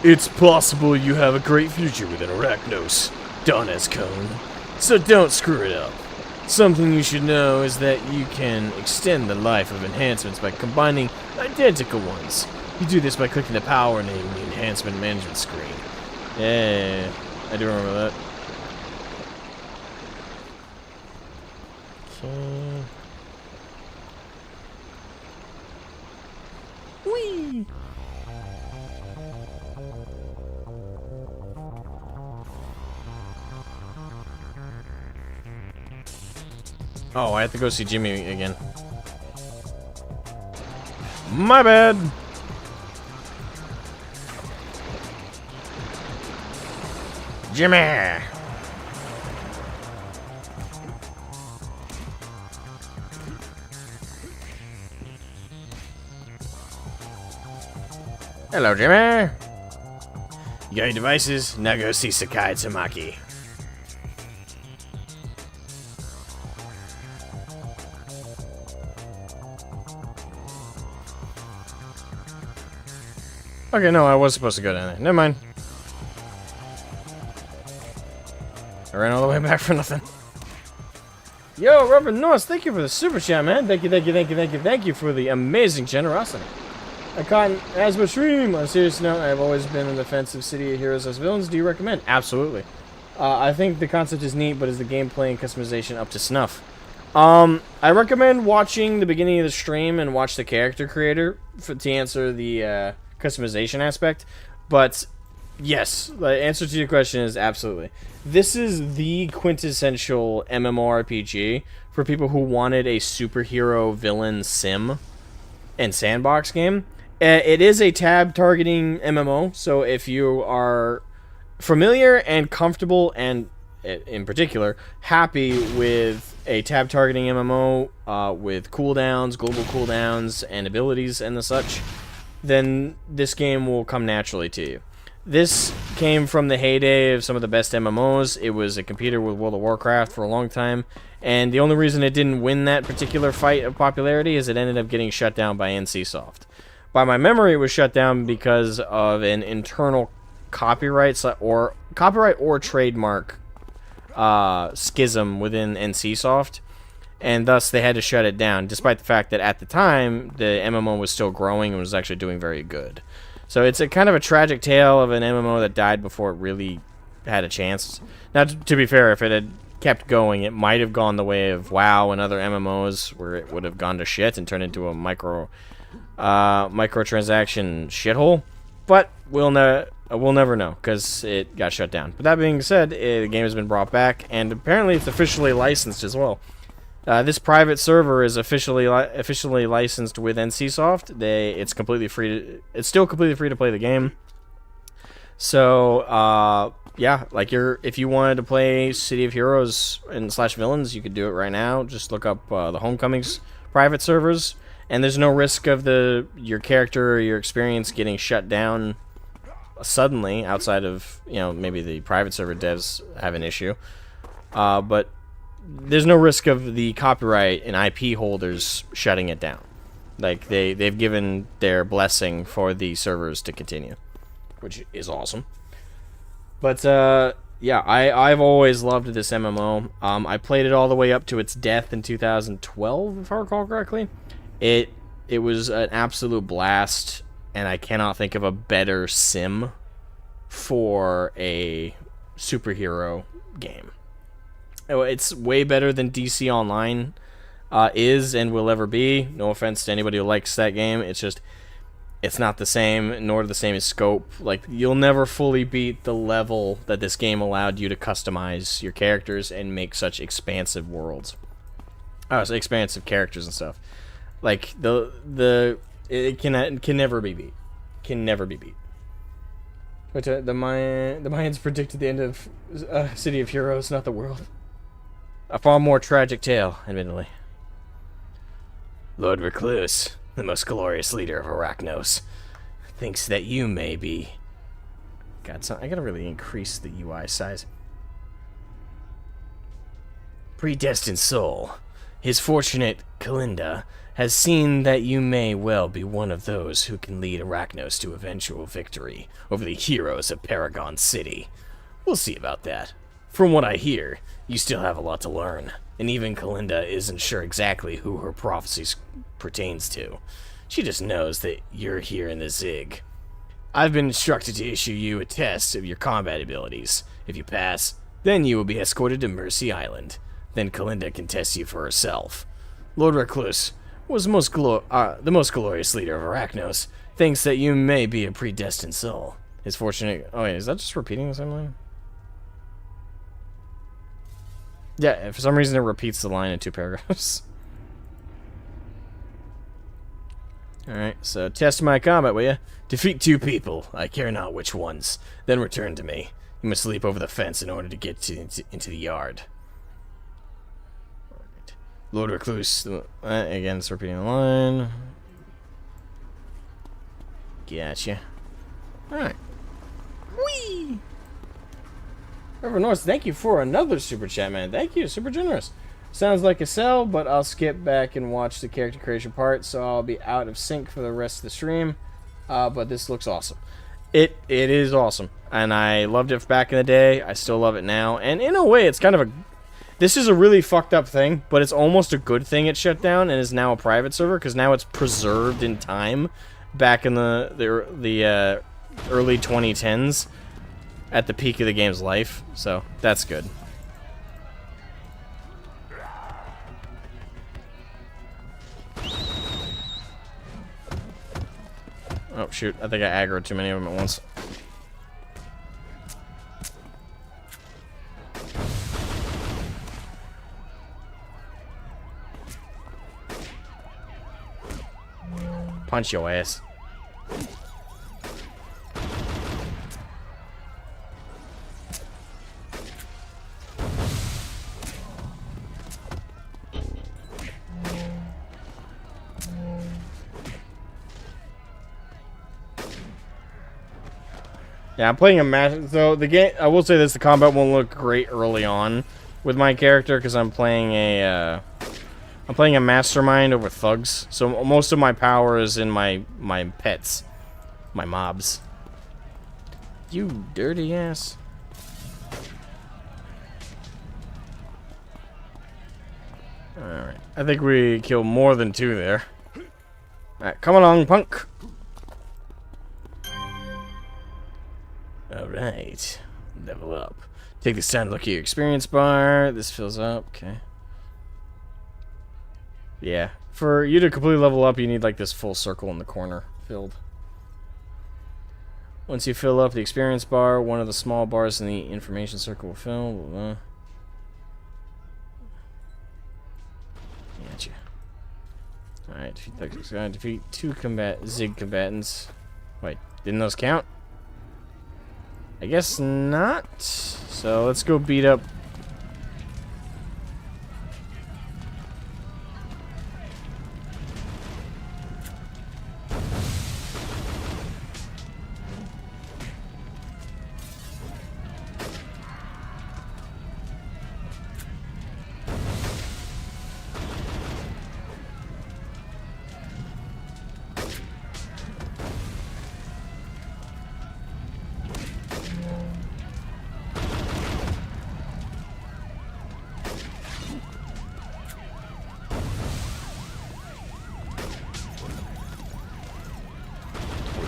It's possible you have a great future within Arachnos, Donezcone. So don't screw it up. Something you should know is that you can extend the life of enhancements by combining identical ones. You do this by clicking the power name in the enhancement management screen. Yeah, I do remember that. Okay. Whee! Oh, I have to go see Jimmy again. My bad. Jimmy. Hello, Jimmy. You got your devices? Now go see Sakai Tamaki. Okay, no, I was supposed to go down there. Never mind. I ran all the way back for nothing. Yo, Reverend Norse, thank you for the super chat, man. Thank you for the amazing generosity. I caught an Asmo stream. On a serious note, I've always been in the defense of City of Heroes as villains. Do you recommend? Absolutely. I think the concept is neat, but is the gameplay and customization up to snuff? I recommend watching the beginning of the stream and watch the character creator to answer the customization aspect. But yes, the answer to your question is absolutely. This is the quintessential MMORPG for people who wanted a superhero villain sim and sandbox game. It is a tab targeting MMO, so if you are familiar and comfortable and in particular happy with a tab targeting MMO with cooldowns, global cooldowns, and abilities and the such, then this game will come naturally to you. This came from the heyday of some of the best MMOs. It was a competitor with World of Warcraft for a long time, and the only reason it didn't win that particular fight of popularity is it ended up getting shut down by NCSoft. By my memory, it was shut down because of an internal copyright or trademark schism within NCSoft, and thus they had to shut it down, despite the fact that at the time the MMO was still growing and was actually doing very good. So it's a kind of a tragic tale of an MMO that died before it really had a chance. Now, to be fair, if it had kept going, it might have gone the way of WoW and other MMOs, where it would have gone to shit and turned into a microtransaction shithole. But we'll never know, because it got shut down. But that being said, the game has been brought back, and apparently it's officially licensed as well. This private server is officially licensed with NCSoft. It's still completely free to play the game. So yeah, like if you wanted to play City of Heroes and /Villains, you could do it right now. Just look up the Homecoming's private servers, and there's no risk of your character or your experience getting shut down suddenly. Outside of maybe the private server devs have an issue, but there's no risk of the copyright and IP holders shutting it down. Like, they've given their blessing for the servers to continue, which is awesome. But yeah, I've always loved this MMO. I played it all the way up to its death in 2012, if I recall correctly. It was an absolute blast, and I cannot think of a better sim for a superhero game. It's way better than DC Online is and will ever be. No offense to anybody who likes that game. It's just, it's not the same, nor the same as scope. Like, you'll never fully beat the level that this game allowed you to customize your characters and make such expansive worlds. Oh, so expansive characters and stuff. Like, it can never be beat. Can never be beat. But the Mayans predicted the end of City of Heroes, not the world. A far more tragic tale, admittedly. Lord Recluse, the most glorious leader of Arachnos, thinks that you may be... God, I gotta really increase the UI size. Predestined soul. His fortunate Kalinda has seen that you may well be one of those who can lead Arachnos to eventual victory over the heroes of Paragon City. We'll see about that. From what I hear, you still have a lot to learn, and even Kalinda isn't sure exactly who her prophecies pertains to. She just knows that you're here in the Zig. I've been instructed to issue you a test of your combat abilities. If you pass, then you will be escorted to Mercy Island. Then Kalinda can test you for herself. Lord Recluse was the most glorious leader of Arachnos, thinks that you may be a predestined soul. His fortunate... Oh wait, is that just repeating the same line? Yeah, for some reason it repeats the line in 2 paragraphs. Alright, so test my combat, will ya? Defeat 2 people, I care not which ones. Then return to me. You must leap over the fence in order to get into the yard. Right. Lord Recluse, again, it's repeating the line. Gotcha. Alright. Whee! Reverend Norris, thank you for another super chat, man. Thank you, super generous. Sounds like a sell, but I'll skip back and watch the character creation part, so I'll be out of sync for the rest of the stream. But this looks awesome. It is awesome, and I loved it back in the day. I still love it now, and in a way, it's kind of a... This is a really fucked up thing, but it's almost a good thing it shut down and is now a private server, because now it's preserved in time back in the early 2010s. At the peak of the game's life, so that's good. Oh shoot, I think I aggroed too many of them at once. Punch your ass. Yeah, I'm playing a match. So the game, I will say this: the combat won't look great early on with my character because I'm playing a mastermind over thugs. So most of my power is in my pets, my mobs. You dirty ass. Alright. I think we killed more than 2 there. Alright, come along, punk. Alright. Level up. Take this time to look at your experience bar. This fills up. Okay. Yeah. For you to completely level up, you need like this full circle in the corner filled. Once you fill up the experience bar, one of the small bars in the information circle will fill. Blah, blah. Gotcha. Alright, defeat 2 Zig combatants. Wait, didn't those count? I guess not. So let's go beat up.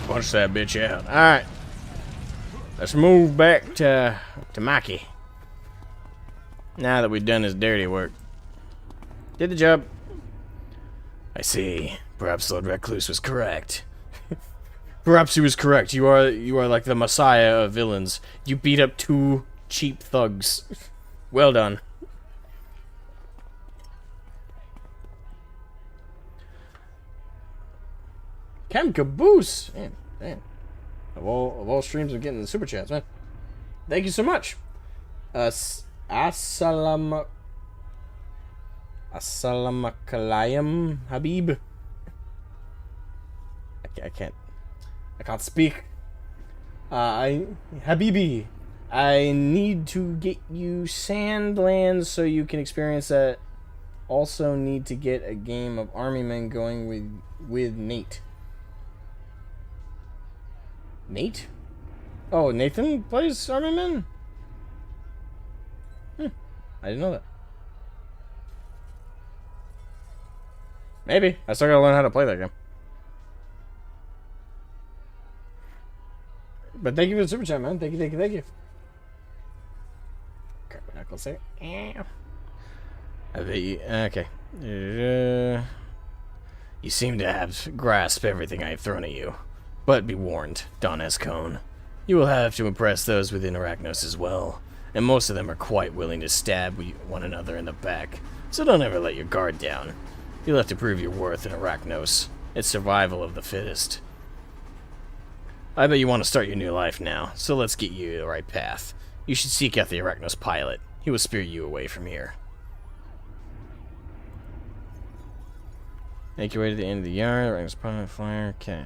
Punch that bitch out. Alright. Let's move back to Mikey. Now that we've done his dirty work. Did the job. I see. Perhaps Lord Recluse was correct. Perhaps he was correct. You are like the messiah of villains. You beat up 2 cheap thugs. Well done. Cam Caboose! Man. Of all streams, I'm getting the super chats, man. Thank you so much. Assalamualaikum, Habib. I can't speak. Habibi, I need to get you Sandlands so you can experience that. Also need to get a game of Army Men going with Nate. Nate? Oh, Nathan plays Army Men? I didn't know that. Maybe. I still gotta learn how to play that game. But thank you for the super chat, man. Thank you. Crap, knuckles there. Okay. You seem to have grasped everything I have thrown at you. But be warned, Don Escone. You will have to impress those within Arachnos as well. And most of them are quite willing to stab one another in the back. So don't ever let your guard down. You'll have to prove your worth in Arachnos. It's survival of the fittest. I bet you want to start your new life now, so let's get you the right path. You should seek out the Arachnos pilot. He will spirit you away from here. Make your way to the end of the yard. Arachnos pilot flyer. Okay.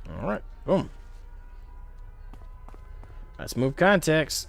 Alright, boom. Let's move contacts.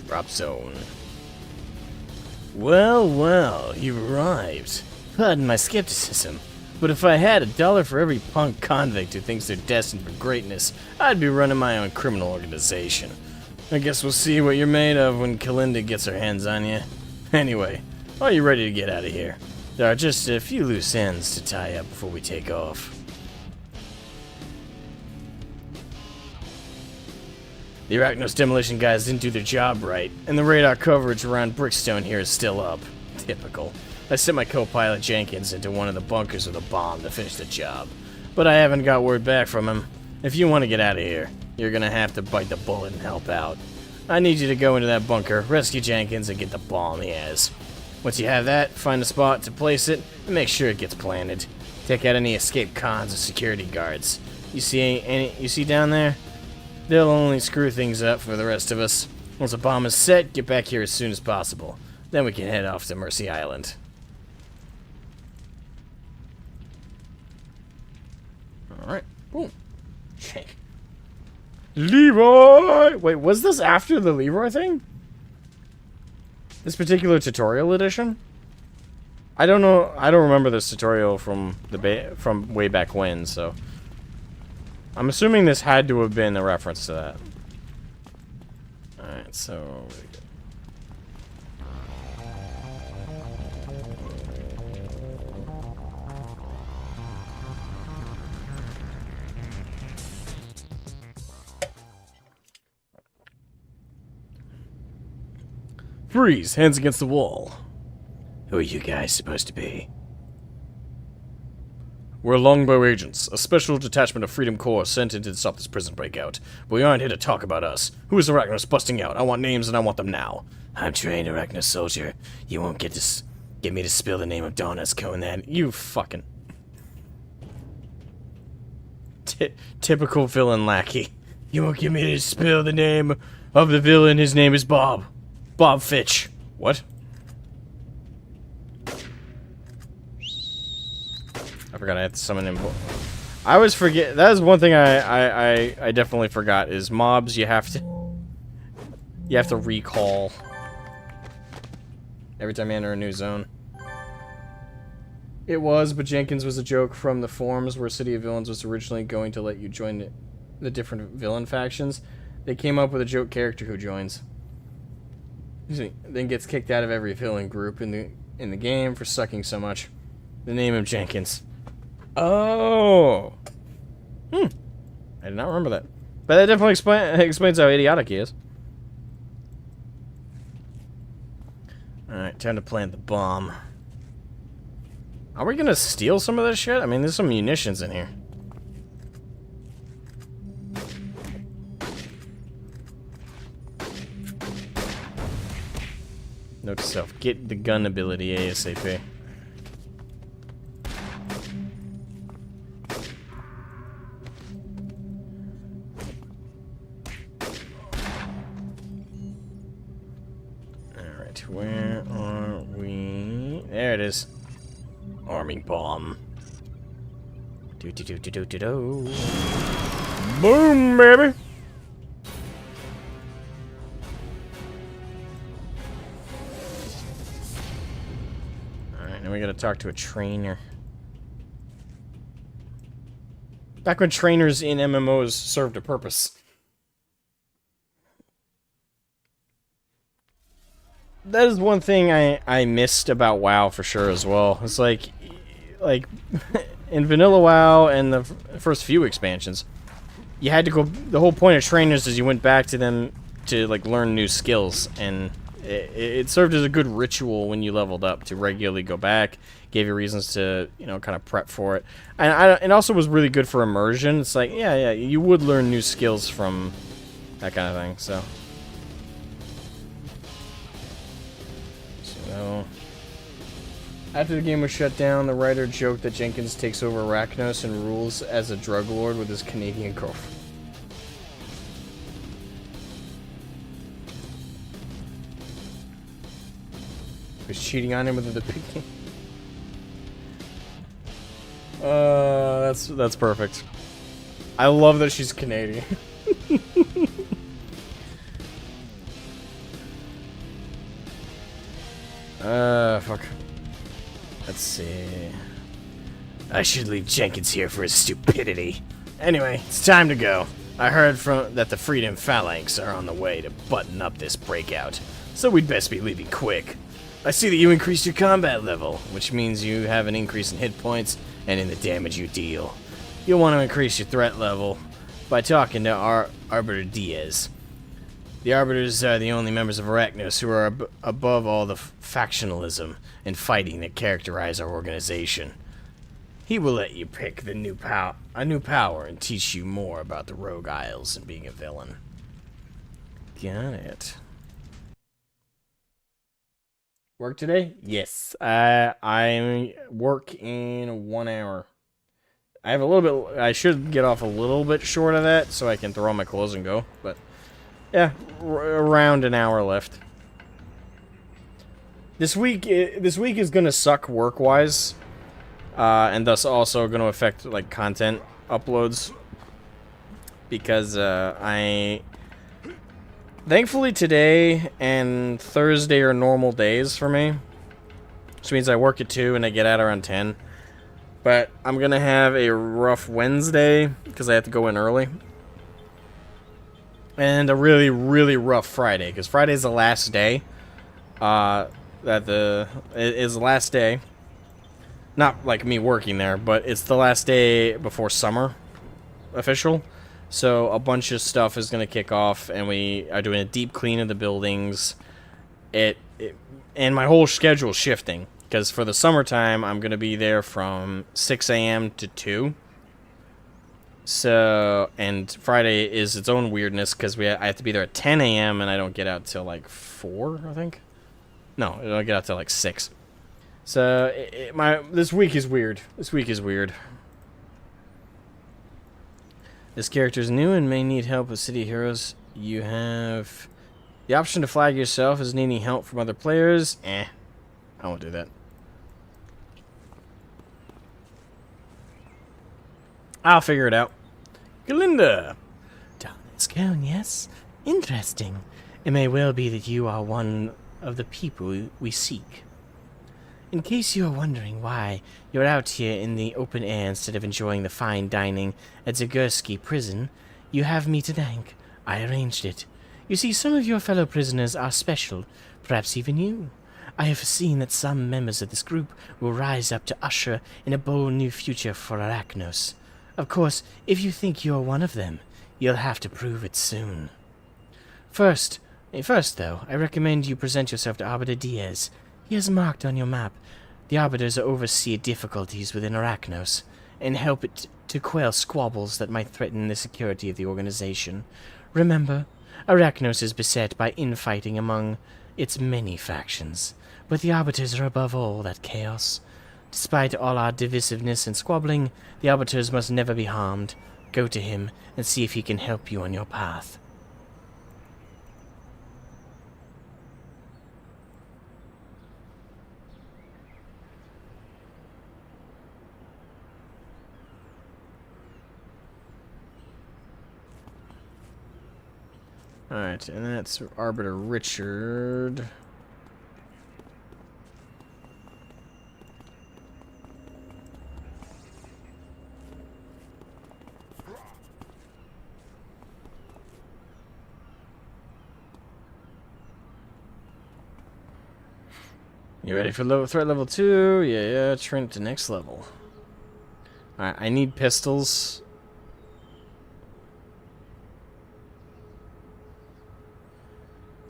Drop zone. Well, you've arrived. Pardon my skepticism, but if I had $1 for every punk convict who thinks they're destined for greatness, I'd be running my own criminal organization. I guess we'll see what you're made of when Kalinda gets her hands on you. Anyway, are you ready to get out of here? There are just a few loose ends to tie up before we take off. The Arachnos demolition guys didn't do their job right, and the radar coverage around Brickstone here is still up. Typical. I sent my co-pilot Jenkins into one of the bunkers with a bomb to finish the job. But I haven't got word back from him. If you want to get out of here, you're gonna have to bite the bullet and help out. I need you to go into that bunker, rescue Jenkins, and get the bomb he has. Once you have that, find a spot to place it, and make sure it gets planted. Take out any escaped cons and security guards. You see down there? They'll only screw things up for the rest of us. Once the bomb is set, get back here as soon as possible. Then we can head off to Mercy Island. Alright, boom. Check. Leroy! Wait, was this after the Leroy thing? This particular tutorial edition? I don't know. I don't remember this tutorial from from way back when, so I'm assuming this had to have been a reference to that. Alright, so freeze, hands against the wall. Who are you guys supposed to be? We're Longbow agents, a special detachment of Freedom Corps sent in to stop this prison breakout. But we aren't here to talk about us. Who is Arachnos busting out? I want names and I want them now. I'm trained Arachnos soldier. You won't get me to spill the name of Donna's Conan. You fucking... typical villain lackey. You won't get me to spill the name of the villain. His name is Bob. Bob Fitch. What? I forgot I had to summon him. I always forget. That is one thing I definitely forgot is mobs you have to recall every time you enter a new zone. It was, but Jenkins was a joke from the forums where City of Villains was originally going to let you join the different villain factions. They came up with a joke character who joins. Then gets kicked out of every villain group in the game for sucking so much. They name him Jenkins. Oh. I did not remember that. But that definitely explains how idiotic he is. Alright, time to plant the bomb. Are we gonna steal some of this shit? I mean, there's some munitions in here. Note to self, get the gun ability ASAP. Alright, where are we? There it is. Arming bomb. Do. Boom, baby! Now we gotta talk to a trainer. Back when trainers in MMOs served a purpose. That is one thing I missed about WoW for sure as well. It's like in Vanilla WoW and the first few expansions, you had to go. The whole point of trainers is you went back to them to like learn new skills, and it served as a good ritual when you leveled up to regularly go back. Gave you reasons to, you know, kind of prep for it, and it also was really good for immersion. It's like, yeah, you would learn new skills from that kind of thing. So after the game was shut down, the writer joked that Jenkins takes over Arachnos and rules as a drug lord with his Canadian girlfriend. Was cheating on him with the pig. That's perfect. I love that she's Canadian. Fuck. Let's see. I should leave Jenkins here for his stupidity. Anyway, it's time to go. I heard that the Freedom Phalanx are on the way to button up this breakout, so we'd best be leaving quick. I see that you increased your combat level, which means you have an increase in hit points and in the damage you deal. You'll want to increase your threat level by talking to Arbiter Diaz. The Arbiters are the only members of Arachnos who are above all the factionalism and fighting that characterize our organization. He will let you pick a new power and teach you more about the Rogue Isles and being a villain. Got it. Work today? Yes. I work in 1 hour. I have a little bit. I should get off a little bit short of that so I can throw on my clothes and go. But yeah, around an hour left. This week is gonna suck work-wise, and thus also gonna affect like content uploads because thankfully today and Thursday are normal days for me, which means I work at 2 and I get out around 10. But I'm gonna have a rough Wednesday because I have to go in early. And a really, really rough Friday, because Friday's the last day. It is the last day. Not like me working there, but it's the last day before summer official. So a bunch of stuff is going to kick off, and we are doing a deep clean of the buildings. And my whole schedule is shifting, because for the summertime, I'm going to be there from 6 a.m. to 2. So, and Friday is its own weirdness because I have to be there at 10 a.m. and I don't get out till like 4, I think. No, I don't get out till like 6. So, this week is weird. This week is weird. This character is new and may need help with city heroes. You have the option to flag yourself as needing help from other players. I won't do that. I'll figure it out. Galinda! Scone, yes? Interesting. It may well be that you are one of the people we seek. In case you are wondering why you're out here in the open air instead of enjoying the fine dining at Zagurski prison, you have me to thank. I arranged it. You see, some of your fellow prisoners are special, perhaps even you. I have seen that some members of this group will rise up to usher in a bold new future for Arachnos. Of course, if you think you're one of them, you'll have to prove it soon. First, though, I recommend you present yourself to Arbiter Diaz. He is marked on your map. The Arbiters oversee difficulties within Arachnos, and help it to quell squabbles that might threaten the security of the organization. Remember, Arachnos is beset by infighting among its many factions, but the Arbiters are above all that chaos. Despite all our divisiveness and squabbling, the Arbiters must never be harmed. Go to him and see if he can help you on your path. Alright, and that's Arbiter Richard. You ready for threat level 2? Yeah, Trent to next level. Alright, I need pistols.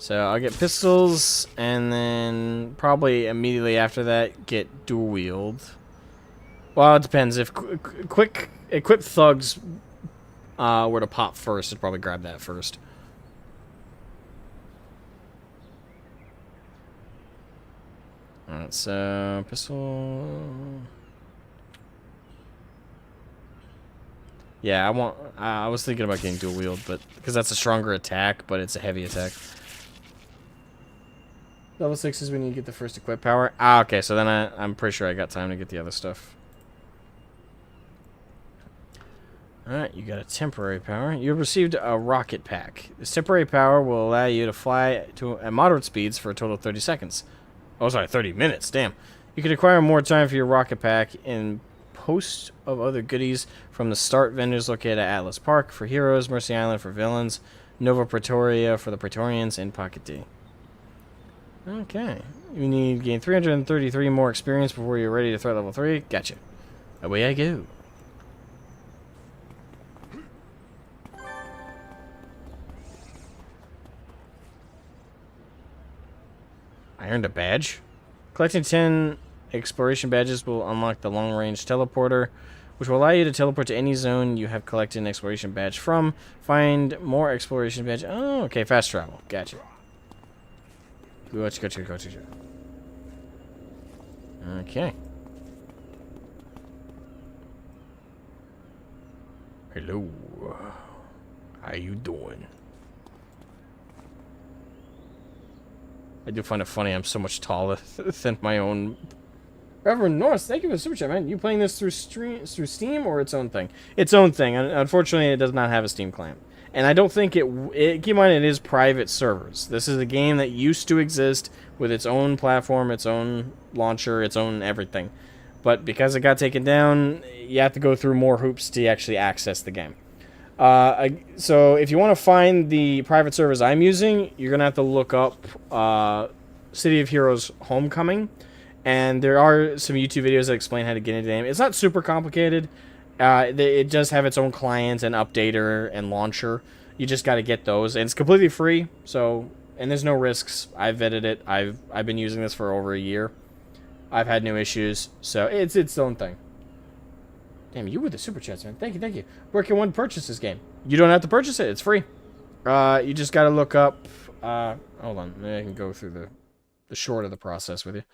So I'll get pistols, and then probably immediately after that get dual wield. Well, it depends. If quick equipped thugs were to pop first, I'd probably grab that first. Alright, so pistol. Yeah, I was thinking about getting dual wield, but because that's a stronger attack, but it's a heavy attack. Level 6 is when you get the first equip power. Ah, okay, so then I'm pretty sure I got time to get the other stuff. Alright, you got a temporary power. You have received a rocket pack. This temporary power will allow you to fly at moderate speeds for a total of 30 seconds. Oh, sorry, 30 minutes, damn. You can acquire more time for your rocket pack in host of other goodies from the start vendors located at Atlas Park for heroes, Mercy Island for villains, Nova Pretoria for the Praetorians, and Pocket D. Okay. You need to gain 333 more experience before you're ready to threat level 3. Gotcha. Away I go. I earned a badge. Collecting 10 exploration badges will unlock the long-range teleporter, which will allow you to teleport to any zone you have collected an exploration badge from. Find more exploration badge. Oh, okay, fast travel. Gotcha. Gotcha. Okay. Hello. How you doing? I do find it funny I'm so much taller than my own. Reverend Norris, thank you for the super chat, man. You playing this through Steam or its own thing? Its own thing. Unfortunately, it does not have a Steam client. And I don't think keep in mind, it is private servers. This is a game that used to exist with its own platform, its own launcher, its own everything. But because it got taken down, you have to go through more hoops to actually access the game. So if you want to find the private servers I'm using, you're going to have to look up City of Heroes Homecoming. And there are some YouTube videos that explain how to get into the game. It's not super complicated. It does have its own client and updater and launcher. You just got to get those, and it's completely free. So, and there's no risks. I've vetted it. I've been using this for over a year. I've had no issues. So it's its own thing. Damn, you with the super chats, man. Thank you. Where can one purchase this game? You don't have to purchase it. It's free. You just got to look up. Hold on, maybe I can go through the short of the process with you.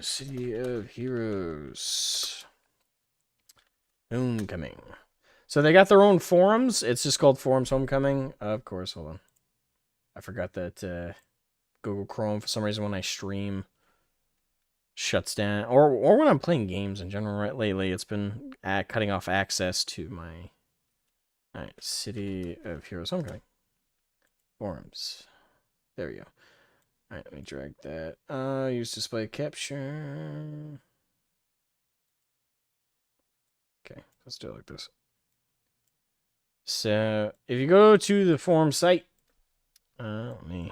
City of Heroes Homecoming. So they got their own forums. It's just called Forums Homecoming. Of course, hold on. I forgot that Google Chrome, for some reason, when I stream, shuts down. Or when I'm playing games in general, right? Lately, it's been cutting off access to my... Alright, City of Heroes Homecoming. Forums. There we go. Alright, let me drag that. Use display capture. Okay, let's do it like this. So, if you go to the forum site, let me...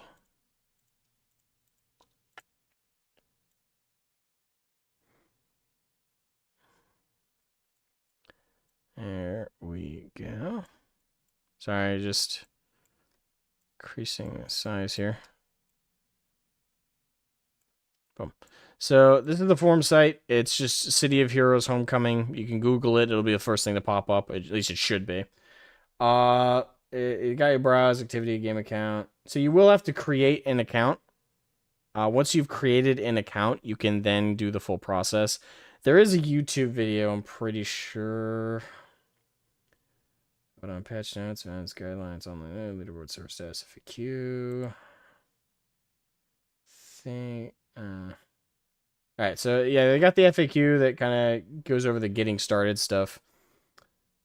There we go. Sorry, just increasing the size here. Boom. So this is the forum site. It's just City of Heroes Homecoming. You can Google it. It'll be the first thing to pop up. At least it should be. You got your browse, activity, game account. So you will have to create an account. Once you've created an account, you can then do the full process. There is a YouTube video, I'm pretty sure. But on patch notes, events, guidelines, online leaderboard, server status, FAQ. Alright, so yeah, they got the FAQ that kind of goes over the getting started stuff.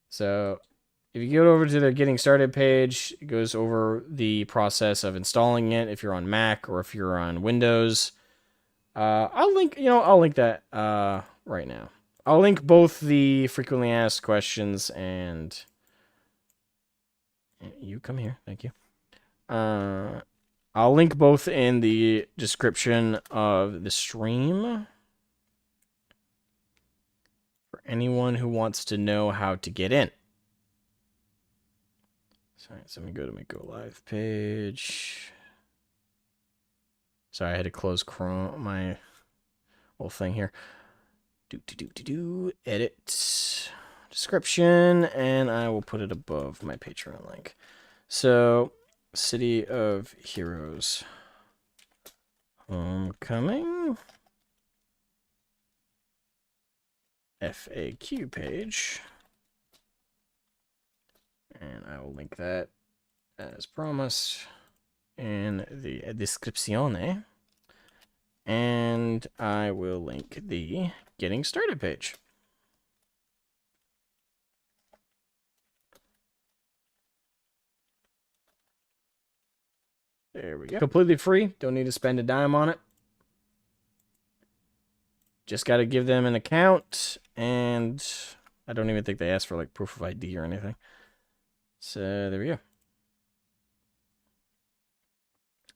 So if you go over to their getting started page, it goes over the process of installing it if you're on Mac or if you're on Windows. I'll link that right now. I'll link both the frequently asked questions and you come here, thank you. I'll link both in the description of the stream for anyone who wants to know how to get in. Sorry, so let me go to my Go Live page. Sorry, I had to close Chrome, my whole thing here. Edit description, and I will put it above my Patreon link. So, City of Heroes Homecoming FAQ page, and I will link that as promised in the description, and I will link the getting started page. There we go. Completely free. Don't need to spend a dime on it. Just got to give them an account, and I don't even think they ask for like proof of ID or anything. So there we go.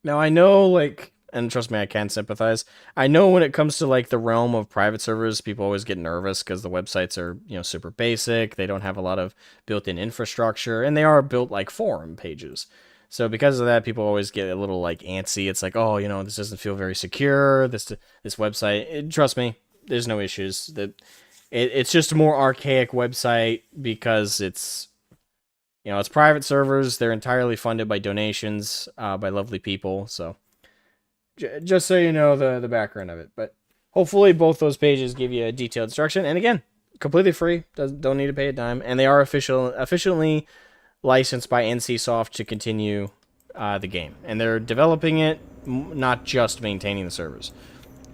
Now I know, like, and trust me, I can sympathize. I know when it comes to like the realm of private servers, people always get nervous because the websites are, super basic. They don't have a lot of built-in infrastructure, and they are built like forum pages. So because of that, people always get a little like antsy. It's like, oh, this doesn't feel very secure. This website, trust me, there's no issues. It's just a more archaic website because it's private servers. They're entirely funded by donations by lovely people. So just so you know the background of it. But hopefully both those pages give you a detailed instruction. And again, completely free. Don't need to pay a dime. And they are officially licensed by NCSoft to continue the game. And they're developing it, not just maintaining the servers.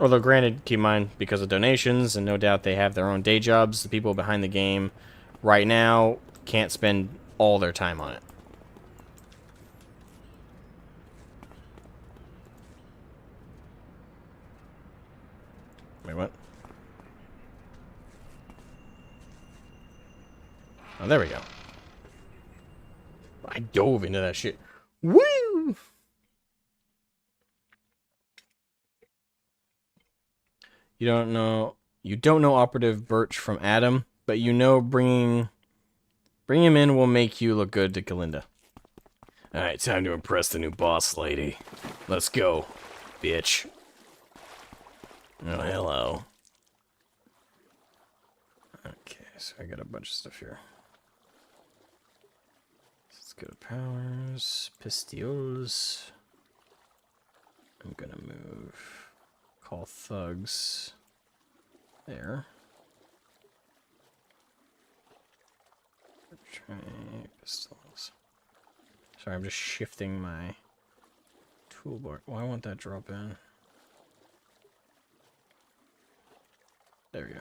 Although granted, keep in mind, because of donations, and no doubt they have their own day jobs, the people behind the game right now can't spend all their time on it. Wait, what? Oh, there we go. I dove into that shit. Woo! You don't know Operative Birch from Adam, but bringing him in will make you look good to Kalinda. Alright, time to impress the new boss lady. Let's go, bitch. Oh, hello. Okay, so I got a bunch of stuff here. Let's go to powers, pistioles. I'm gonna move. Call thugs. There. Try pistols. Sorry, I'm just shifting my toolbar. Why won't that drop in? There we go.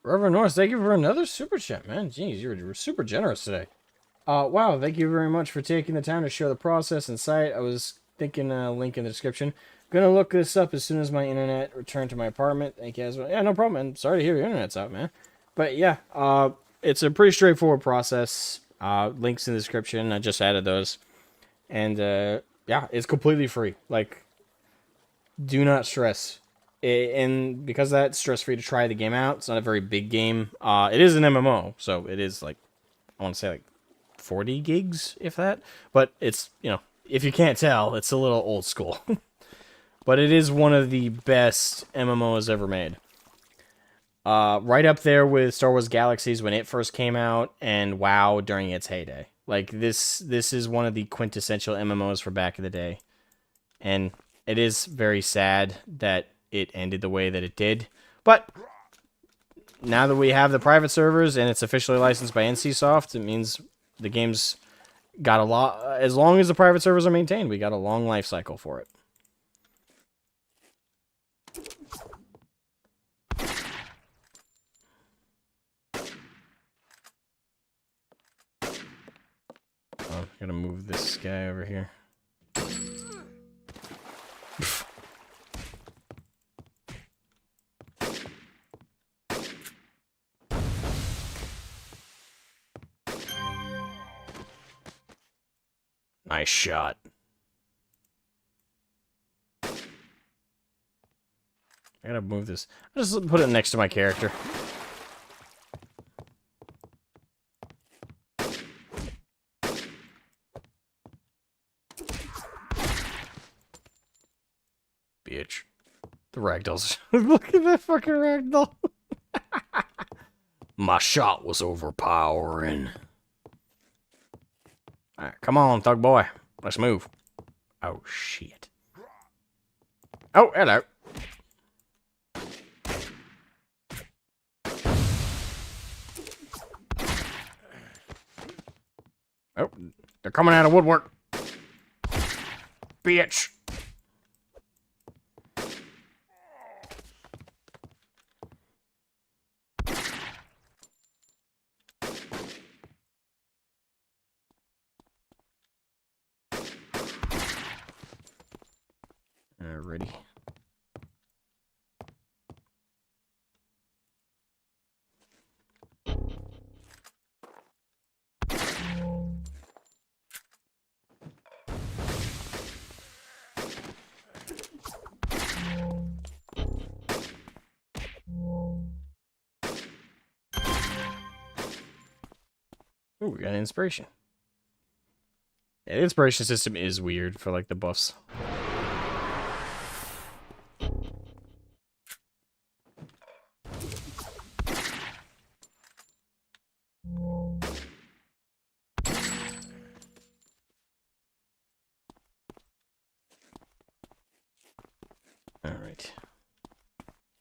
Reverend Norris, thank you for another super chat, man. Jeez, you were super generous today. Wow, thank you very much for taking the time to show the process and site. I was thinking a link in the description. Gonna look this up as soon as my internet returned to my apartment. Thank you as well. Yeah, no problem, man. Sorry to hear your internet's out, man. But yeah, it's a pretty straightforward process. Links in the description. I just added those. And yeah, it's completely free. Like, do not stress. And because of that, it's stress-free to try the game out. It's not a very big game. It is an MMO, so it is like, I want to say like 40 gigs, if that. But it's, if you can't tell, it's a little old school. But it is one of the best MMOs ever made. Right up there with Star Wars Galaxies when it first came out, and WoW during its heyday. Like, this is one of the quintessential MMOs for back in the day. And it is very sad that it ended the way that it did. But now that we have the private servers and it's officially licensed by NCSoft, it means the game's got a lot. As long as the private servers are maintained, we got a long life cycle for it. Oh, I'm gonna move this guy over here. Nice shot. I gotta move this. I'll just put it next to my character. Bitch. The ragdolls. Look at that fucking ragdoll. My shot was overpowering. Alright, come on, thug boy. Let's move. Oh, shit. Oh, hello. Oh, they're coming out of woodwork. Bitch. Alrighty. Ooh, we got an inspiration. Yeah, the inspiration system is weird for, like, the buffs. Alright.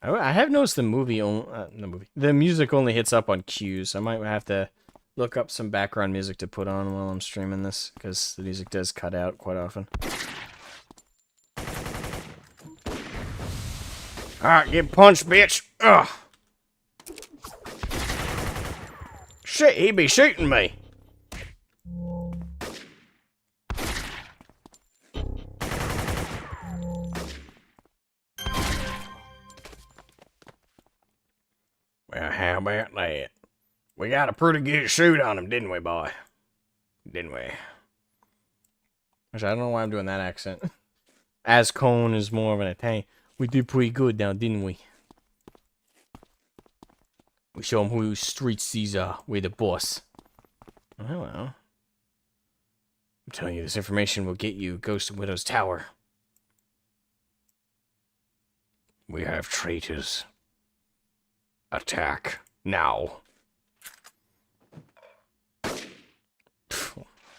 I have noticed the the music only hits up on cues. I might have to look up some background music to put on while I'm streaming this, because the music does cut out quite often. Alright, get punched, bitch! Ugh! Shit, he be shooting me! Well, how about that? We got a pretty good shoot on him, didn't we, boy? Didn't we? Actually, I don't know why I'm doing that accent. As Cone is more of an Italian. We did pretty good now, didn't we? We show him who streets these are. We're the boss. Oh, hello. I'm telling you, this information will get you Ghost of Widow's Tower. We have traitors. Attack now.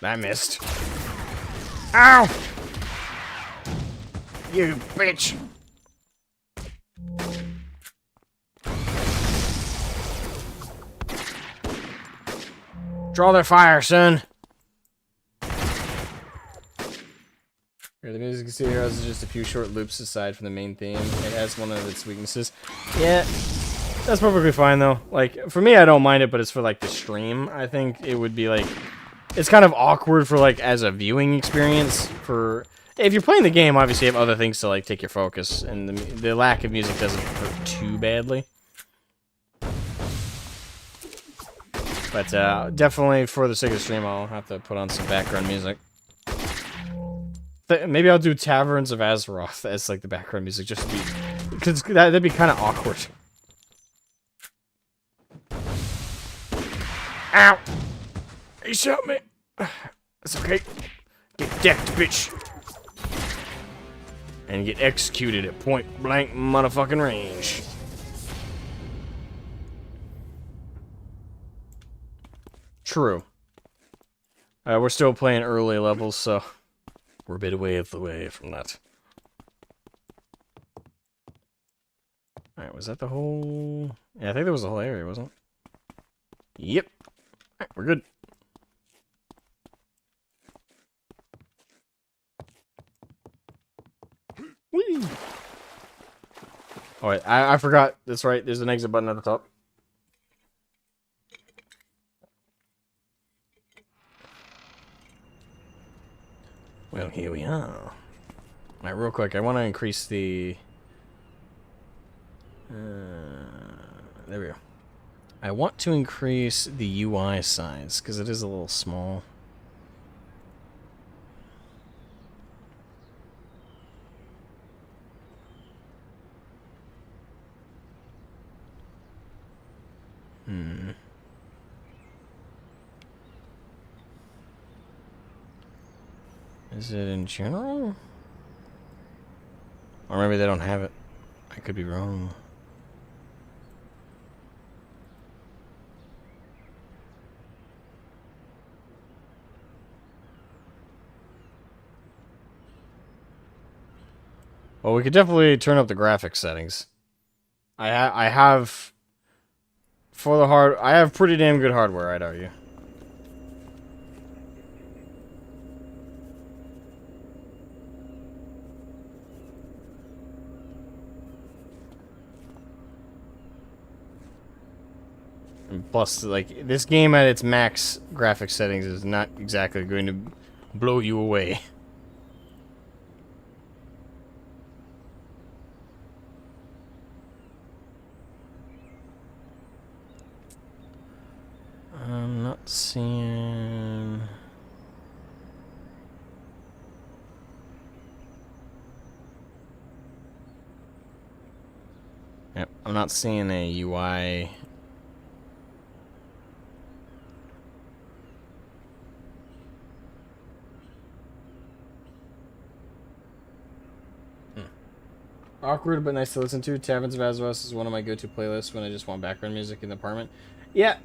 That missed. Ow! You bitch! Draw their fire, son! Here, the music you see here has just a few short loops aside from the main theme. It has one of its weaknesses. Yeah, that's perfectly fine, though. Like, for me, I don't mind it, but it's for, like, the stream. I think it would be, like... It's kind of awkward for, like, as a viewing experience. For... If you're playing the game, obviously you have other things to, like, take your focus. And the lack of music doesn't hurt too badly. But, definitely for the sake of the stream, I'll have to put on some background music. Maybe I'll do Taverns of Azeroth as, like, the background music, just to be... Because that'd be kind of awkward. Ow! He shot me! That's okay. Get decked, bitch! And get executed at point-blank motherfucking range. True. We're still playing early levels, so... We're a bit away from that. Alright, was that the whole... Yeah, I think that was the whole area, wasn't it? Yep. Alright, we're good. Whee! Oh, wait, I forgot. That's right, there's an exit button at the top. Well, here we are. Alright, real quick, I want to increase the... there we go. I want to increase the UI size, because it is a little small. Is it in general? Or maybe they don't have it. I could be wrong. Well, we could definitely turn up the graphics settings. I have for the I have pretty damn good hardware, I'd argue. And plus, like, this game at its max graphics settings is not exactly going to blow you away. I'm not seeing... Yep, I'm not seeing a UI... Awkward but nice to listen to. Taverns of Azeroth is one of my go-to playlists when I just want background music in the apartment. Yeah,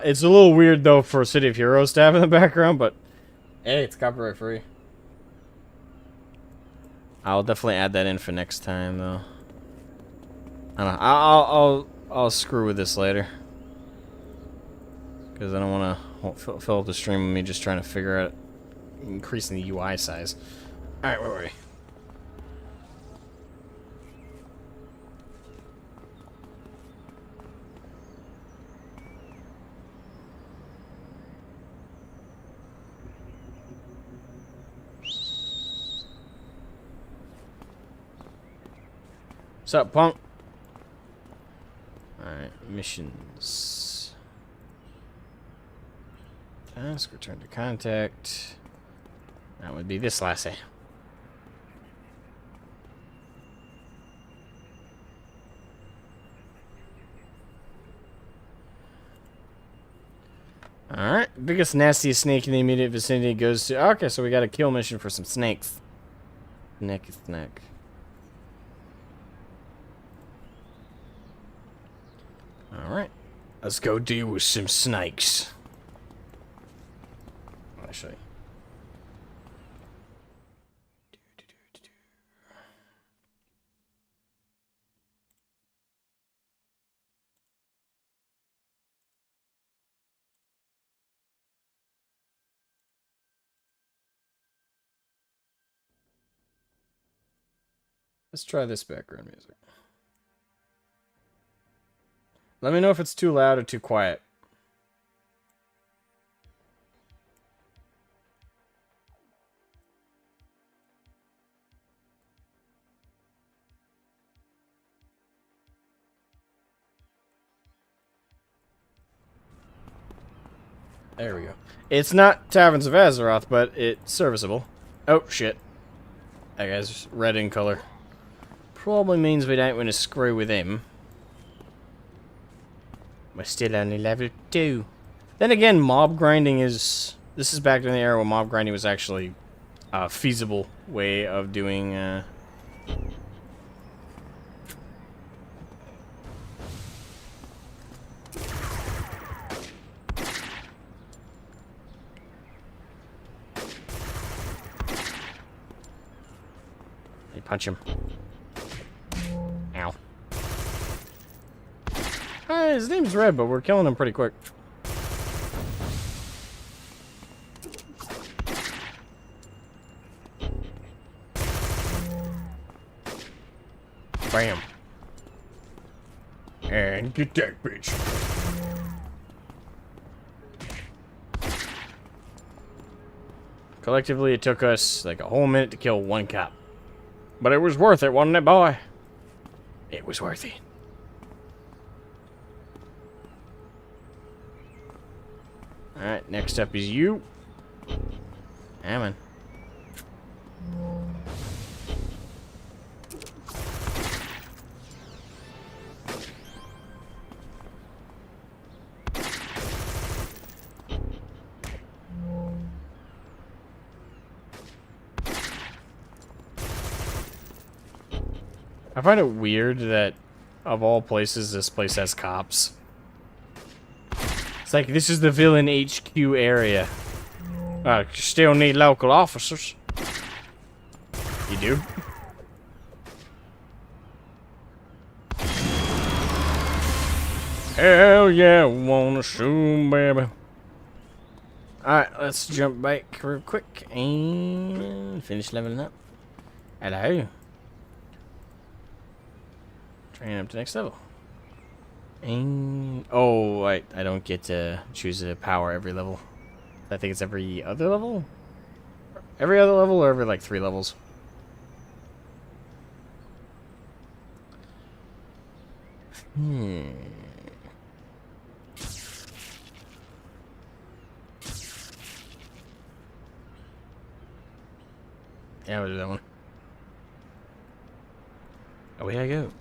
it's a little weird though for City of Heroes to have in the background, but hey, it's copyright free. I'll definitely add that in for next time though. I don't know. I'll screw with this later because I don't want to fill up the stream with me just trying to figure out increasing the UI size. All right, where were we? What's up, punk? Alright, missions. Task, return to contact. That would be this lassie. Alright, biggest, nastiest snake in the immediate vicinity goes to... Okay, so we got a kill mission for some snakes. Neck is neck. Alright, let's go deal with some snakes. I'll show you. Let's try this background music. Let me know if it's too loud or too quiet. There we go. It's not Taverns of Azeroth, but it's serviceable. Oh, shit. That guy's red in color. Probably means we don't want to screw with him. We're still only level 2. Then again, mob grinding is... This is back in the era when mob grinding was actually a feasible way of doing... Hey, punch him. Ow. His name's Red, but we're killing him pretty quick. Bam. And get that bitch. Collectively, it took us like a whole minute to kill one cop. But it was worth it, wasn't it, boy? It was worth it. Alright, next up is you. Ammon. I find it weird that, of all places, this place has cops. It's like, this is the villain HQ area. Still need local officers. You do? Hell yeah, wanna shoot, baby. Alright, let's jump back real quick and finish leveling up. Hello. Train up to next level. And oh, I don't get to choose a power every level. I think it's every other level? Every other level or every like 3 levels? Yeah, we'll do that one. Away I go.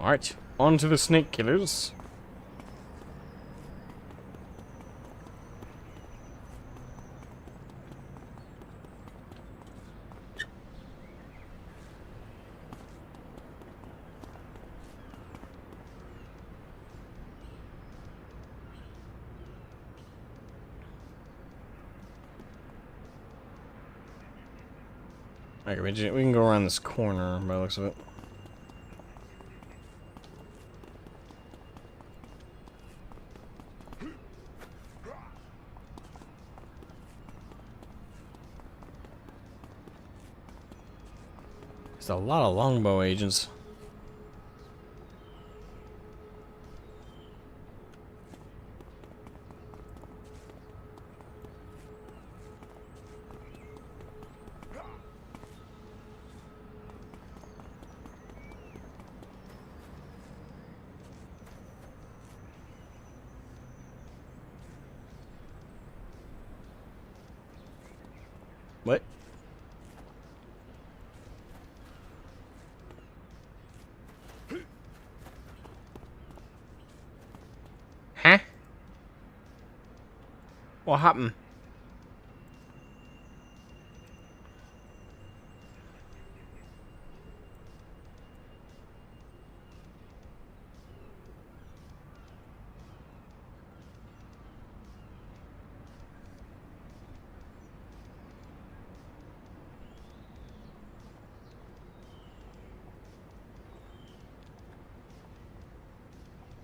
Alright, on to the snake killers. Okay, we can go around this corner by the looks of it. There's a lot of longbow agents. What? Huh? What happened?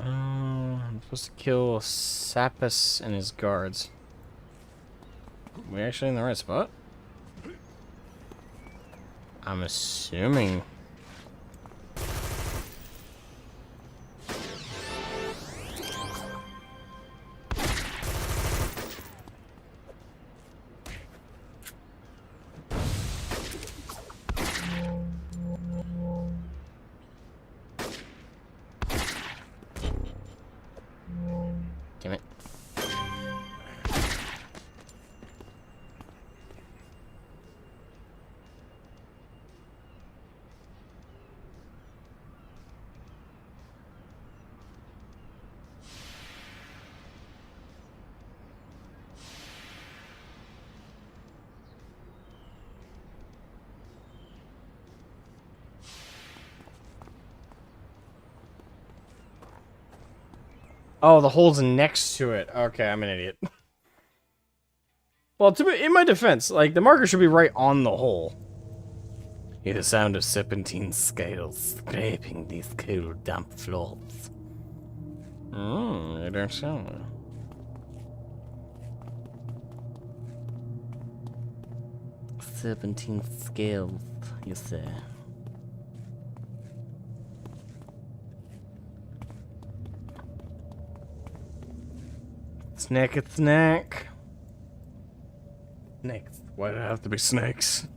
I'm supposed to kill Sapus and his guards. We actually in the right spot? I'm assuming. Damn it. Oh, the hole's next to it. Okay, I'm an idiot. Well, in my defense, like, the marker should be right on the hole. Hear the sound of serpentine scales scraping these cold, damp floors. I don't sound well. Serpentine scales, you say? Snack it, snack. Snakes. Why do it have to be snakes?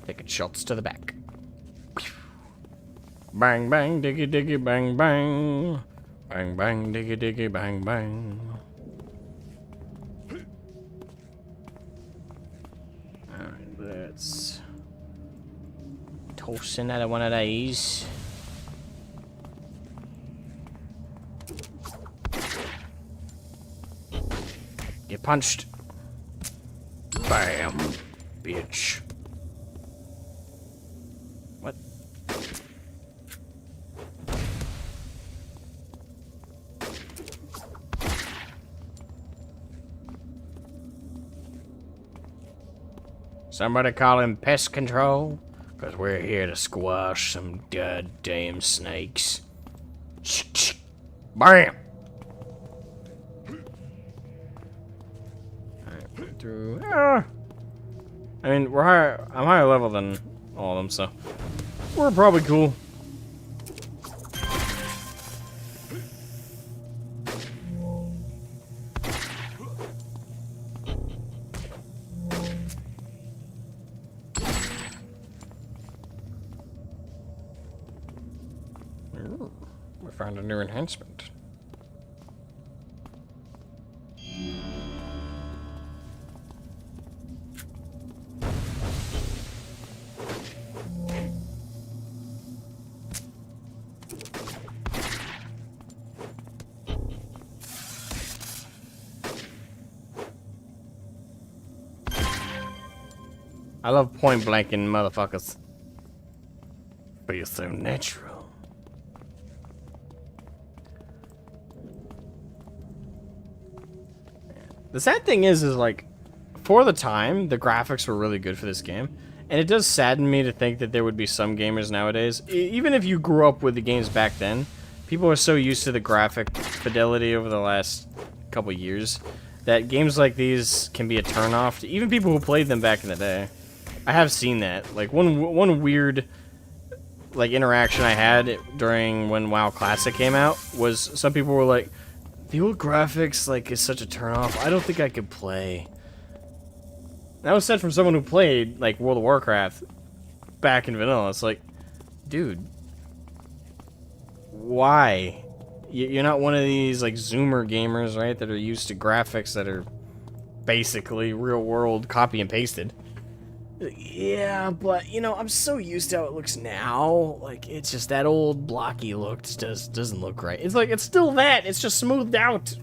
Taking shots to the back. Bang, bang, diggy, diggy, bang, bang. Bang, bang, diggy, diggy, bang, bang. Alright, let's toss another one of these. Get punched. Bam, bitch. What? Somebody call him pest control, because we're here to squash some goddamn snakes. Bam! Alright, put through. I mean, we're higher. I'm higher level than all of them, so we're probably cool. Found a new enhancement. I love point blanking motherfuckers. Feel so natural. The sad thing is like, for the time, the graphics were really good for this game. And it does sadden me to think that there would be some gamers nowadays, even if you grew up with the games back then, people are so used to the graphic fidelity over the last couple years that games like these can be a turnoff to even people who played them back in the day. I have seen that. Like, one weird, like, interaction I had during when WoW Classic came out was some people were like, the old graphics, like, is such a turnoff. I don't think I could play. That was said from someone who played, like, World of Warcraft back in vanilla. It's like, dude, why? You're not one of these, like, Zoomer gamers, right, that are used to graphics that are basically real-world copy and pasted. Yeah, but, you know, I'm so used to how it looks now. Like, it's just that old blocky look just doesn't look right. It's like, it's still that. It's just smoothed out.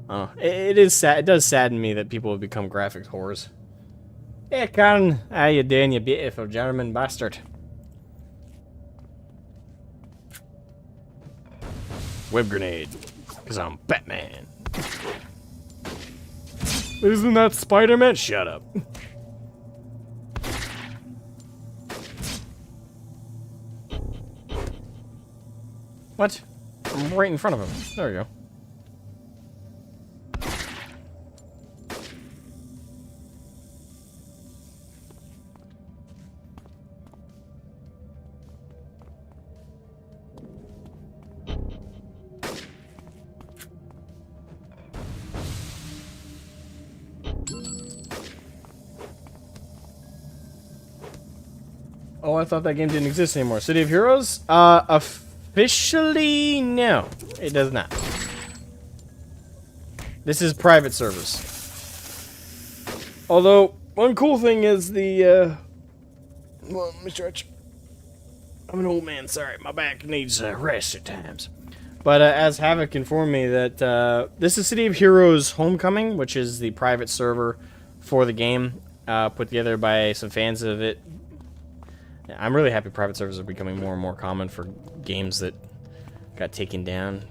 Oh, it is sad. It does sadden me that people have become graphics whores. Hey, Karen. How you doing, you beautiful German bastard? Web grenade. Because I'm Batman. Isn't that Spider-Man? Shut up. What? I'm right in front of him. There we go. Oh, I thought that game didn't exist anymore. City of Heroes? Officially, no. It does not. This is private servers. Although, one cool thing is the, well, let me stretch. I'm an old man, sorry. My back needs rest at times. But as Havoc informed me that this is City of Heroes Homecoming, which is the private server for the game, put together by some fans of it. I'm really happy private servers are becoming more and more common for games that got taken down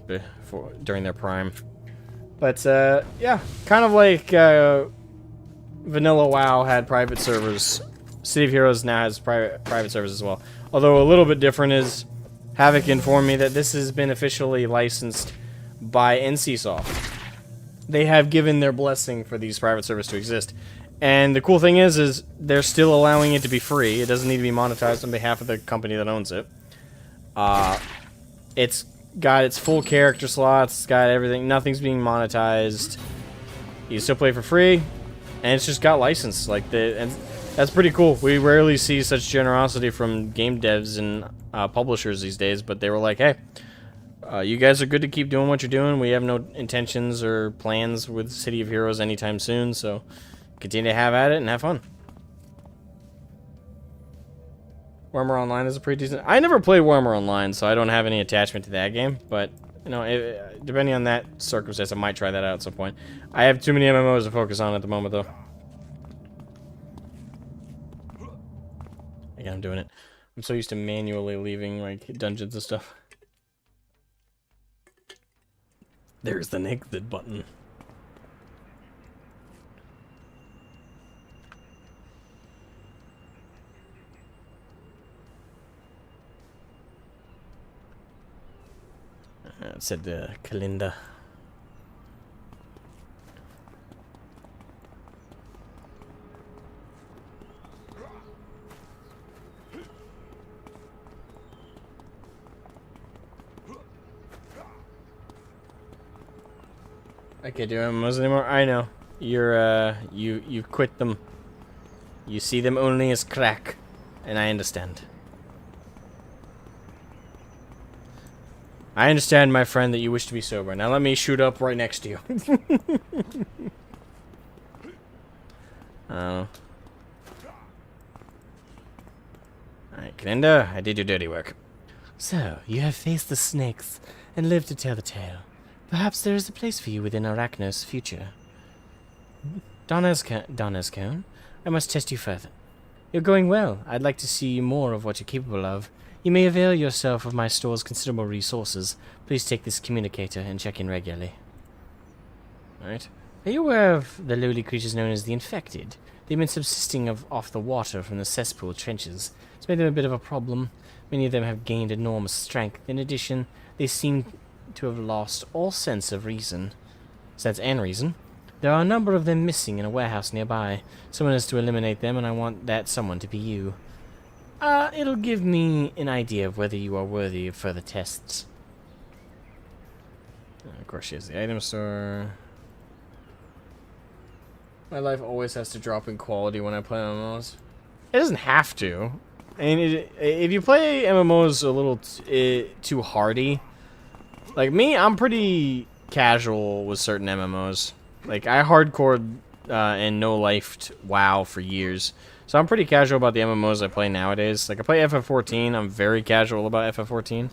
during their prime. But, yeah, kind of like Vanilla WoW had private servers, City of Heroes now has private servers as well. Although a little bit different is, Havoc informed me that this has been officially licensed by NCSoft. They have given their blessing for these private servers to exist. And the cool thing is they're still allowing it to be free. It doesn't need to be monetized on behalf of the company that owns it. It's got its full character slots. It's got everything. Nothing's being monetized. You still play for free, and it's just got licensed. And that's pretty cool. We rarely see such generosity from game devs and publishers these days. But they were like, "Hey, you guys are good to keep doing what you're doing. We have no intentions or plans with City of Heroes anytime soon. So." Continue to have at it and have fun. Warhammer Online is a pretty decent... I never played Warhammer Online, so I don't have any attachment to that game. But, you know, depending on that circumstance, I might try that out at some point. I have too many MMOs to focus on at the moment, though. Again, I'm doing it. I'm so used to manually leaving, like, dungeons and stuff. There's the exit button. It said the calendar. I can't do MMOs anymore. I know. You've quit them. You see them only as crack, and I understand. I understand, my friend, that you wish to be sober. Now let me shoot up right next to you. Alright, Glinda, I did your dirty work. So, you have faced the snakes and lived to tell the tale. Perhaps there is a place for you within Arachnos' future. Don Escone, I must test you further. You're going well. I'd like to see more of what you're capable of. You may avail yourself of my store's considerable resources. Please take this communicator and check in regularly. Alright. Are you aware of the lowly creatures known as the Infected? They've been subsisting off the water from the cesspool trenches. It's made them a bit of a problem. Many of them have gained enormous strength. In addition, they seem to have lost all sense and reason. There are a number of them missing in a warehouse nearby. Someone has to eliminate them, and I want that someone to be you. It'll give me an idea of whether you are worthy of further tests. Of course, she has the item store. My life always has to drop in quality when I play MMOs. It doesn't have to. I mean, if you play MMOs a little too hardy, like me, I'm pretty casual with certain MMOs. Like, I hardcored and no-lifed WoW for years. So I'm pretty casual about the MMOs I play nowadays. Like, I play FF14. I'm very casual about FF14.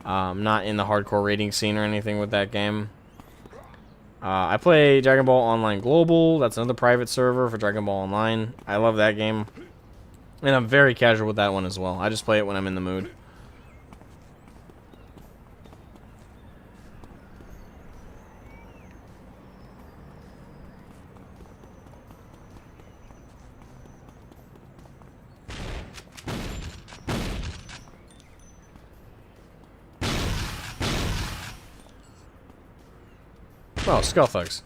Not in the hardcore rating scene or anything with that game. I play Dragon Ball Online Global. That's another private server for Dragon Ball Online. I love that game. And I'm very casual with that one as well. I just play it when I'm in the mood. Oh, Skull Thugs.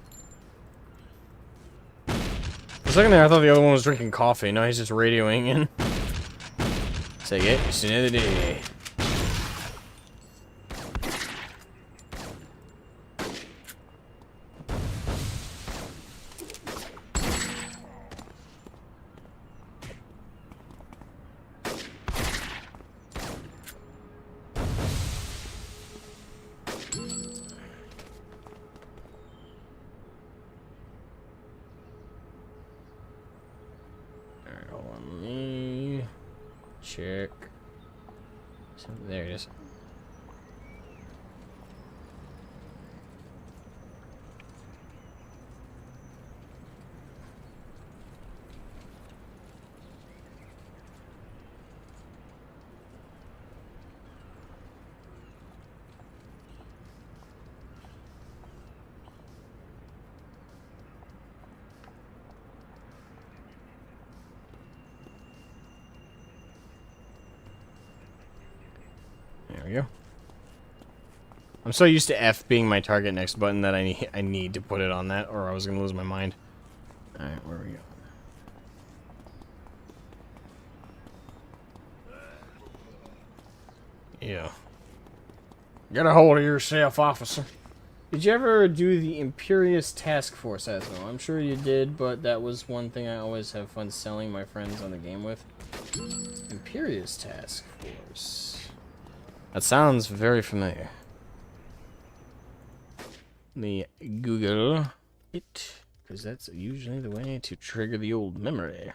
For a second there, I thought the other one was drinking coffee. No, he's just radioing in. Say it, it's another day. Check. So there it is. There we go. I'm so used to F being my target next button that I need to put it on that, or I was gonna lose my mind. Alright, where we go? Yeah. Get a hold of yourself, officer. Did you ever do the Imperious Task Force, Asmo? I'm sure you did, but that was one thing I always have fun selling my friends on the game with. Imperious Task Force. That sounds very familiar. Let me Google it, because that's usually the way to trigger the old memory.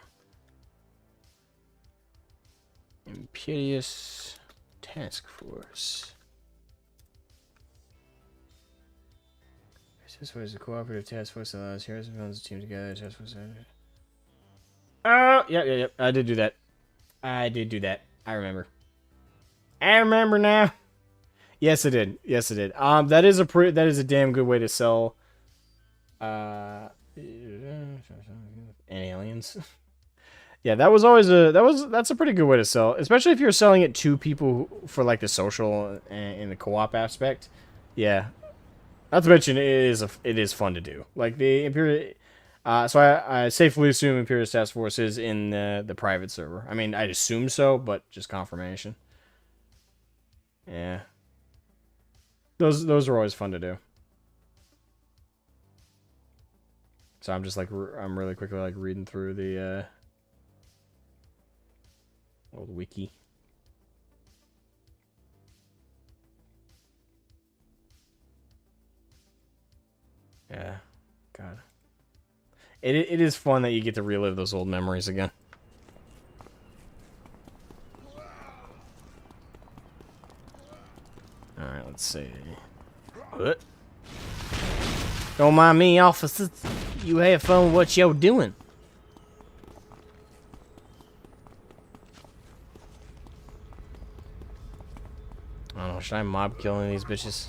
Imperious Task Force. Task Force is a cooperative task force that allows heroes and villains to team together. Task force. Oh, yep. I did do that. I I remember. I remember now. Yes, it did. That is a damn good way to sell. Aliens. Yeah, that's a pretty good way to sell, especially if you're selling it to people for like the social and the co-op aspect. Yeah, not to mention it is fun to do. Like the Imperial. So I safely assume Imperial Task Force is in the private server. I mean, I'd assume so, but just confirmation. Yeah. Those are always fun to do. So I'm just like I'm really quickly like reading through the old wiki. Yeah. God. It is fun that you get to relive those old memories again. Alright, let's see. What? Don't mind me, officers. You have fun with what you're doing. I don't know, should I mob killing these bitches?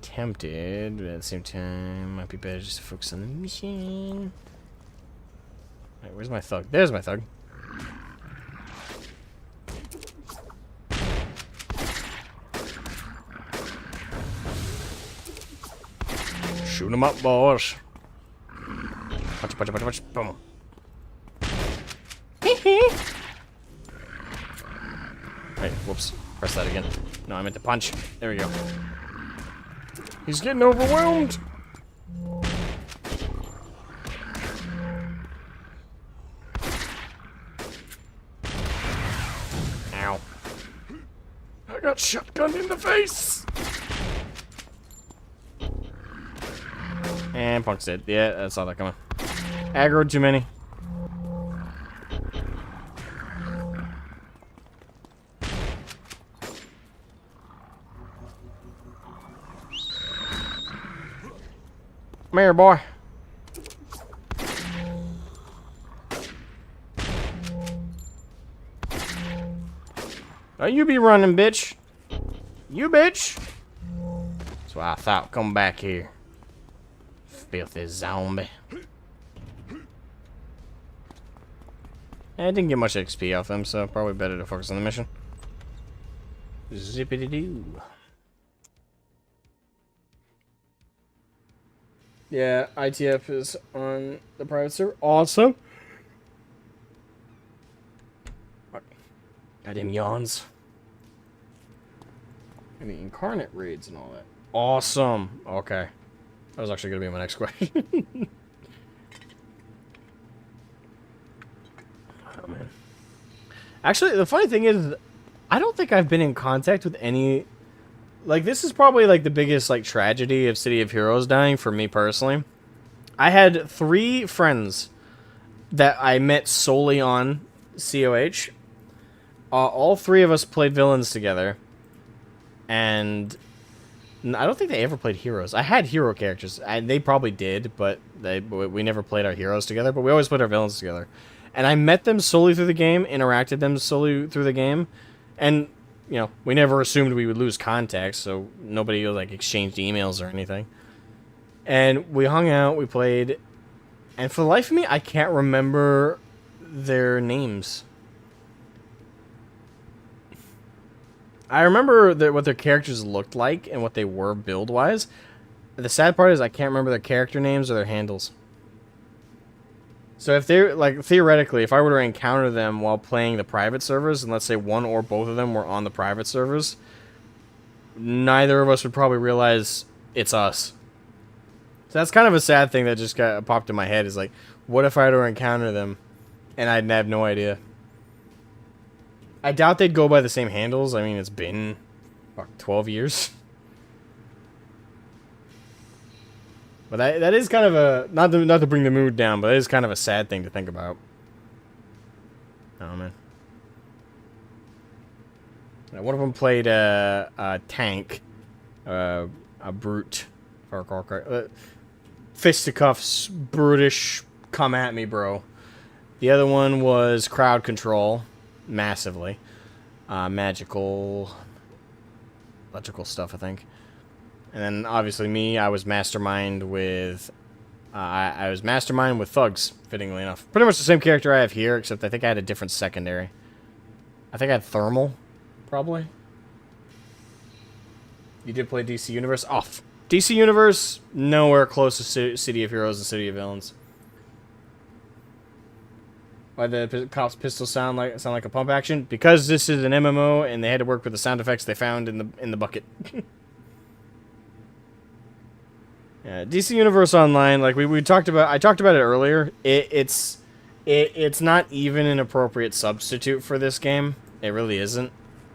Tempted, but at the same time, might be better just to focus on the mission. Alright, where's my thug? There's my thug. Shoot him up, boys. Punch, punch, punch, punch, boom. Wait, whoops. Press that again. No, I meant to punch. There we go. He's getting overwhelmed. Ow. I got shotgunned in the face. And Punk's dead. Yeah, I saw that coming. Aggroed too many. Come here, boy. Oh, you be running, bitch. You bitch. That's what I thought. Come back here. Filthy zombie. I didn't get much XP off them, so probably better to focus on the mission. Zippity-doo. Yeah, ITF is on the private server. Awesome. Goddamn yawns. And the incarnate raids and all that. Awesome. Okay. That was actually going to be my next question. Oh, man. Actually, the funny thing is, I don't think I've been in contact with any... Like, this is probably, like, the biggest, like, tragedy of City of Heroes dying for me personally. I had 3 friends that I met solely on COH. All 3 of us played villains together. And I don't think they ever played heroes. I had hero characters. They probably did, but we never played our heroes together. But we always played our villains together. And I met them solely through the game, interacted them solely through the game. And, you know, we never assumed we would lose contact, so nobody, like, exchanged emails or anything. And we hung out, we played, and for the life of me, I can't remember their names. I remember what their characters looked like and what they were build-wise. The sad part is I can't remember their character names or their handles. So if they're, like, theoretically, if I were to encounter them while playing the private servers, and let's say one or both of them were on the private servers, neither of us would probably realize it's us. So that's kind of a sad thing that just got popped in my head, is like, what if I were to encounter them and I'd have no idea? I doubt they'd go by the same handles. I mean, it's been, what, 12 years? But that is kind of a, not to bring the mood down, but it is kind of a sad thing to think about. Oh, man. One of them played a tank, a brute, fisticuffs, brutish, come at me, bro. The other one was crowd control, massively. Magical, electrical stuff, I think. And then obviously me, I was mastermind with, I was mastermind with thugs, fittingly enough. Pretty much the same character I have here, except I think I had a different secondary. I think I had thermal, probably. You did play DC Universe? Off. DC Universe, nowhere close to City of Heroes and City of Villains. Why the cops' pistols sound like a pump action? Because this is an MMO and they had to work with the sound effects they found in the bucket. Yeah, DC Universe Online, like we talked about, I talked about it earlier. It's not even an appropriate substitute for this game. It really isn't.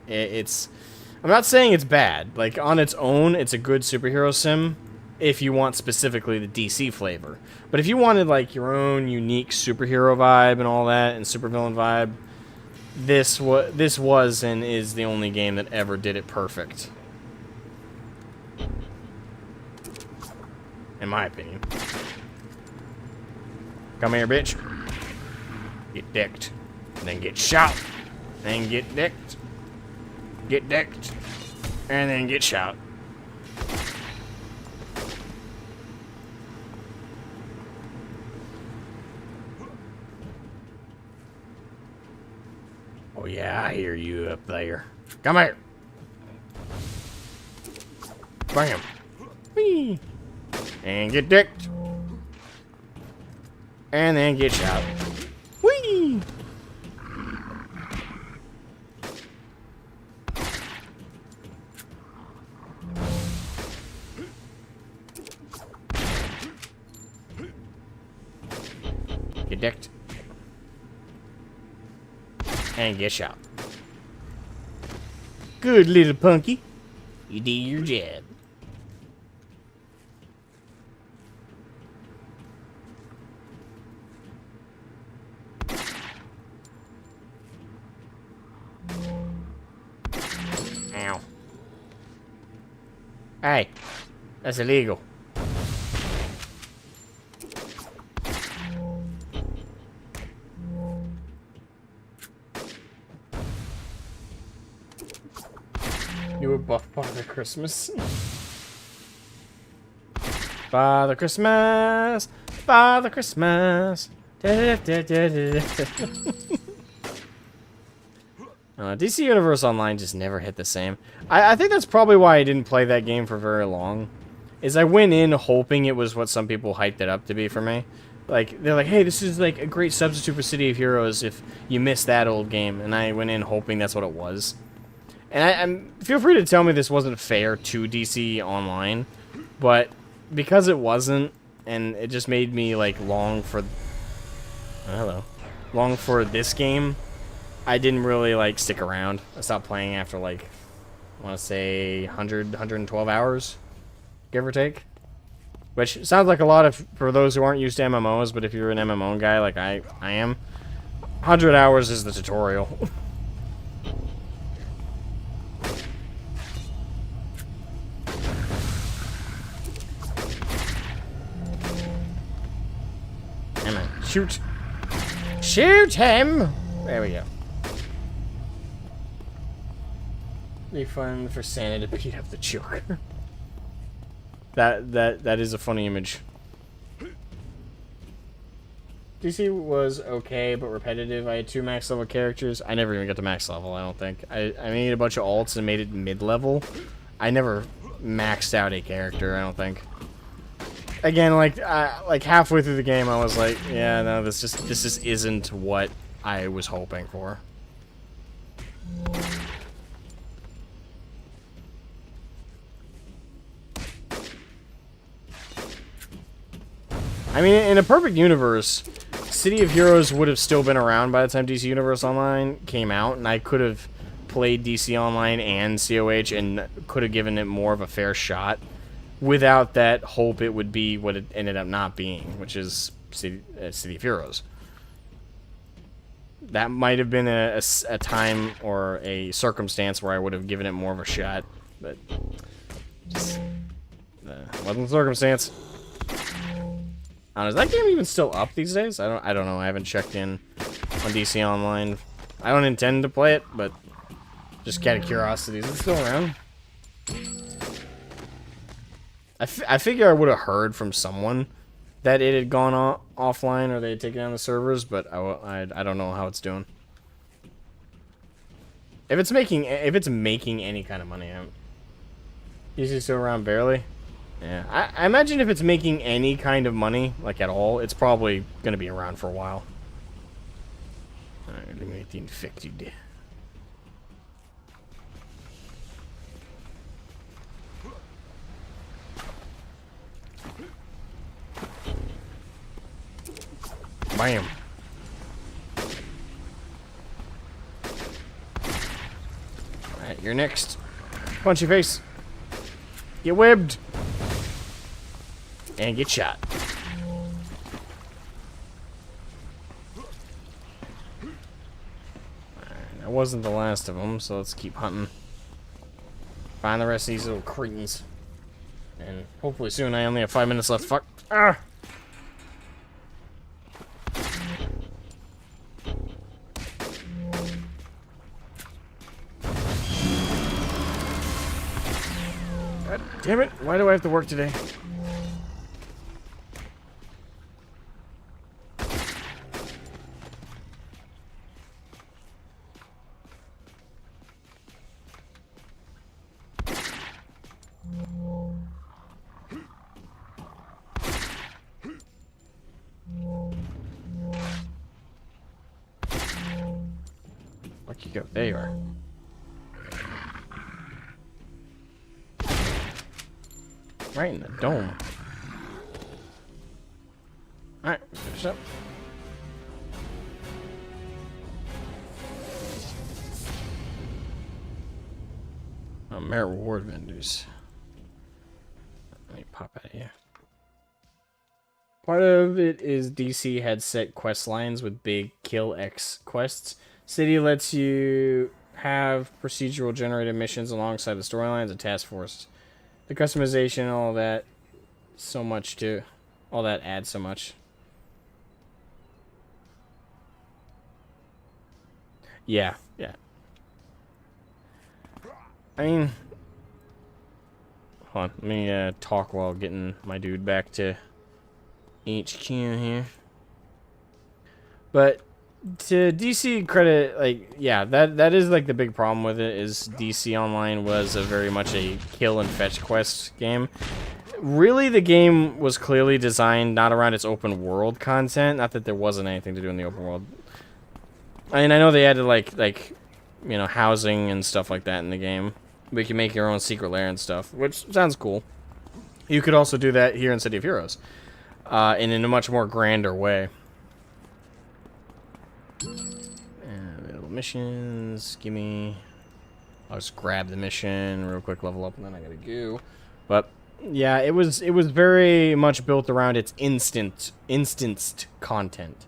I'm not saying it's bad. Like, on its own, it's a good superhero sim. if you want specifically the DC flavor. But if you wanted like your own unique superhero vibe and all that, and supervillain vibe, this was and is the only game that ever did it perfect, in my opinion. Come here, bitch. Get decked. And then get shot. Then get decked. Get decked. And then get shot. Oh yeah, I hear you up there. Come here. Bam. Whee. And get decked. And then get shot. Whee! Get decked. And get shot. Good little punky. You did your job. Ow. Hey, that's illegal. You were buff Father Christmas. Father Christmas, Father Christmas. Da, da, da, da, da. DC Universe Online just never hit the same. I think that's probably why I didn't play that game for very long. Is I went in hoping it was what some people hyped it up to be for me. Like, they're like, hey, this is like a great substitute for City of Heroes if you missed that old game. And I went in hoping that's what it was. And feel free to tell me this wasn't fair to DC Online. But because it wasn't, and it just made me like long for... hello. Long for this game, I didn't really like stick around. I stopped playing after like, I want to say 112 hours, give or take. Which sounds like a lot of for those who aren't used to MMOs, but if you're an MMO guy like I am, 100 hours is the tutorial. Come on, shoot. Shoot him! There we go. Be fun for Santa to beat up the Joker. That is a funny image. DC was okay, but repetitive. I had 2 max level characters. I never even got to max level, I don't think. I made a bunch of alts and made it mid-level. I never maxed out a character, I don't think. Again, like halfway through the game, I was like, yeah, no, this just isn't what I was hoping for. I mean, in a perfect universe, City of Heroes would have still been around by the time DC Universe Online came out, and I could have played DC Online and COH and could have given it more of a fair shot without that hope it would be what it ended up not being, which is City of Heroes. That might have been a time or a circumstance where I would have given it more of a shot, but just wasn't the circumstance. Is that game even still up these days? I don't know. I haven't checked in on DC Online. I don't intend to play it, but just out of curiosity, is it still around? I figure I would have heard from someone that it had gone offline or they had taken down the servers, but I don't know how it's doing. If it's making any kind of money, is it still around barely? Yeah, I imagine if it's making any kind of money, like at all, it's probably going to be around for a while. Alright, eliminate the infected. Bam. Alright, you're next. Punch your face. Get webbed. And get shot. Alright, that wasn't the last of them, so let's keep hunting. Find the rest of these little cretins. And hopefully soon. I only have 5 minutes left. Fuck. Ah! God damn it. Why do I have to work today? Fuck you go. There you are. Right in the dome. Alright, finish up. Oh, merit reward vendors. Let me pop out of here. Part of it is DC had set quest lines with big kill X quests. City lets you have procedural generated missions alongside the storylines and task force. The customization and all that, so much too. All that adds so much. Yeah, yeah. I mean, hold on, let me talk while getting my dude back to HQ here. But to DC credit, like, yeah, that is like the big problem with it, is DC Online was a very much a kill and fetch quest game. Really, the game was clearly designed not around its open world content. Not that there wasn't anything to do in the open world. I mean, I know they added like you know, housing and stuff like that in the game. But you can make your own secret lair and stuff, which sounds cool. You could also do that here in City of Heroes, and in a much more grander way. Available missions, gimme. I'll just grab the mission real quick, level up, and then I gotta go. But yeah, it was very much built around its instanced content.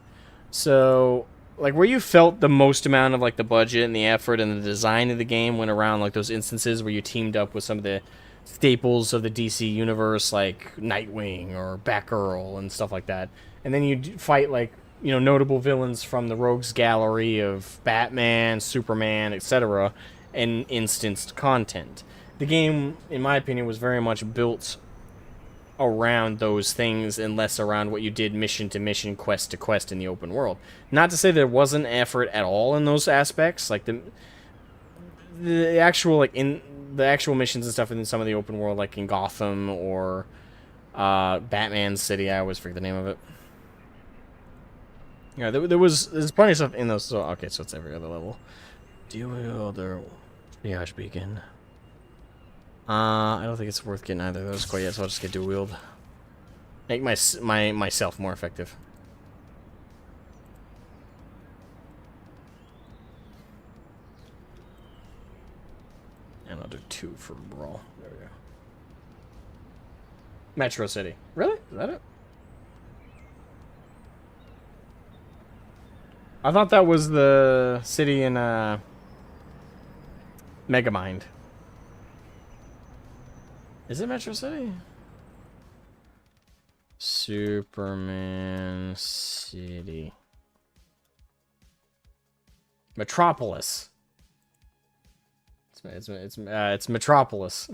So like where you felt the most amount of like the budget and the effort and the design of the game went around like those instances where you teamed up with some of the staples of the DC universe, like Nightwing or Batgirl and stuff like that, and then you fight like, you know, notable villains from the Rogues Gallery of Batman, Superman, etc., and instanced content. The game, in my opinion, was very much built around those things and less around what you did mission to mission, quest to quest in the open world. Not to say there wasn't effort at all in those aspects, like the actual like in the actual missions and stuff in some of the open world, like in Gotham or Batman City. I always forget the name of it. Yeah, there's plenty of stuff in those. So okay, so it's every other level. Dual or triage beacon. I don't think it's worth getting either of those quite yet, so I'll just get dual wield. Make myself more effective. And I'll do 2 for brawl. There we go. Metro City. Really? Is that it? I thought that was the city in Megamind. Is it Metro City? Superman City. Metropolis. It's Metropolis.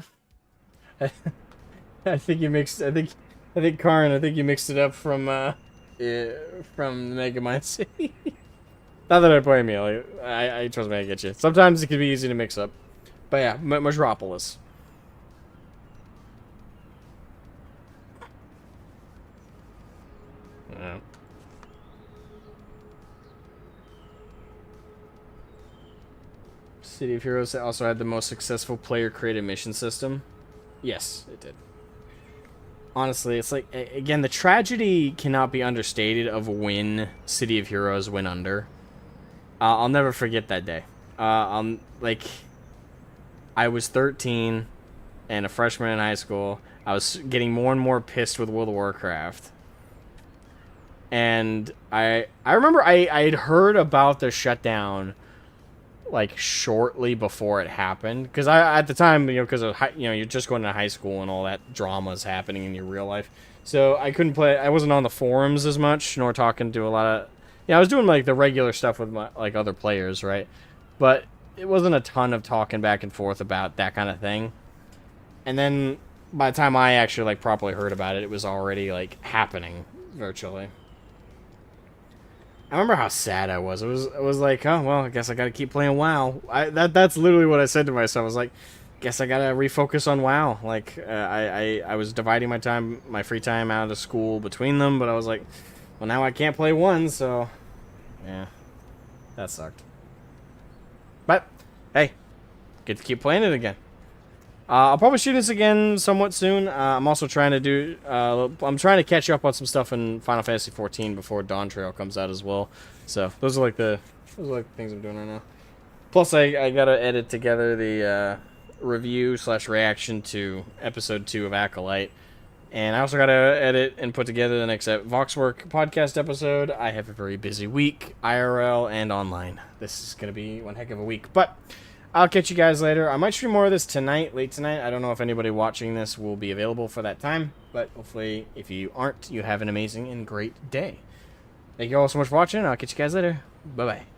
I think you mixed. I think Karn. I think you mixed it up from Megamind City. Not that I blame you. Like, I trust me, I get you. Sometimes it can be easy to mix up. But yeah, Metropolis. Yeah. City of Heroes also had the most successful player-created mission system. Yes, it did. Honestly, it's like, again, the tragedy cannot be understated of when City of Heroes went under. I'll never forget that day. I was 13 and a freshman in high school. I was getting more and more pissed with World of Warcraft. And I remember I'd heard about the shutdown like shortly before it happened, because I at the time, because of you're just going to high school and all that drama's happening in your real life, so I couldn't play. I wasn't on the forums as much, nor talking to a lot of. I was doing like the regular stuff with my like other players, right? But it wasn't a ton of talking back and forth about that kind of thing. And then by the time I actually like properly heard about it, it was already like happening virtually. I remember how sad I was. It was like, oh well, I guess I gotta keep playing WoW. That's literally what I said to myself. I was like, guess I gotta refocus on WoW. Like I was dividing my free time out of school between them, but I was like, well, now I can't play one, so yeah, that sucked. But hey, get to keep playing it again. I'll probably shoot this again somewhat soon. I'm also trying to do. I'm trying to catch up on some stuff in Final Fantasy 14 before Dawn Trail comes out as well. So those are like the things I'm doing right now. Plus, I gotta edit together the review/reaction to episode 2 of Acolyte, and I also gotta edit and put together the next Voxwork podcast episode. I have a very busy week, IRL and online. This is gonna be one heck of a week, but. I'll catch you guys later. I might stream more of this tonight, late tonight. I don't know if anybody watching this will be available for that time, but hopefully, if you aren't, you have an amazing and great day. Thank you all so much for watching. I'll catch you guys later. Bye-bye.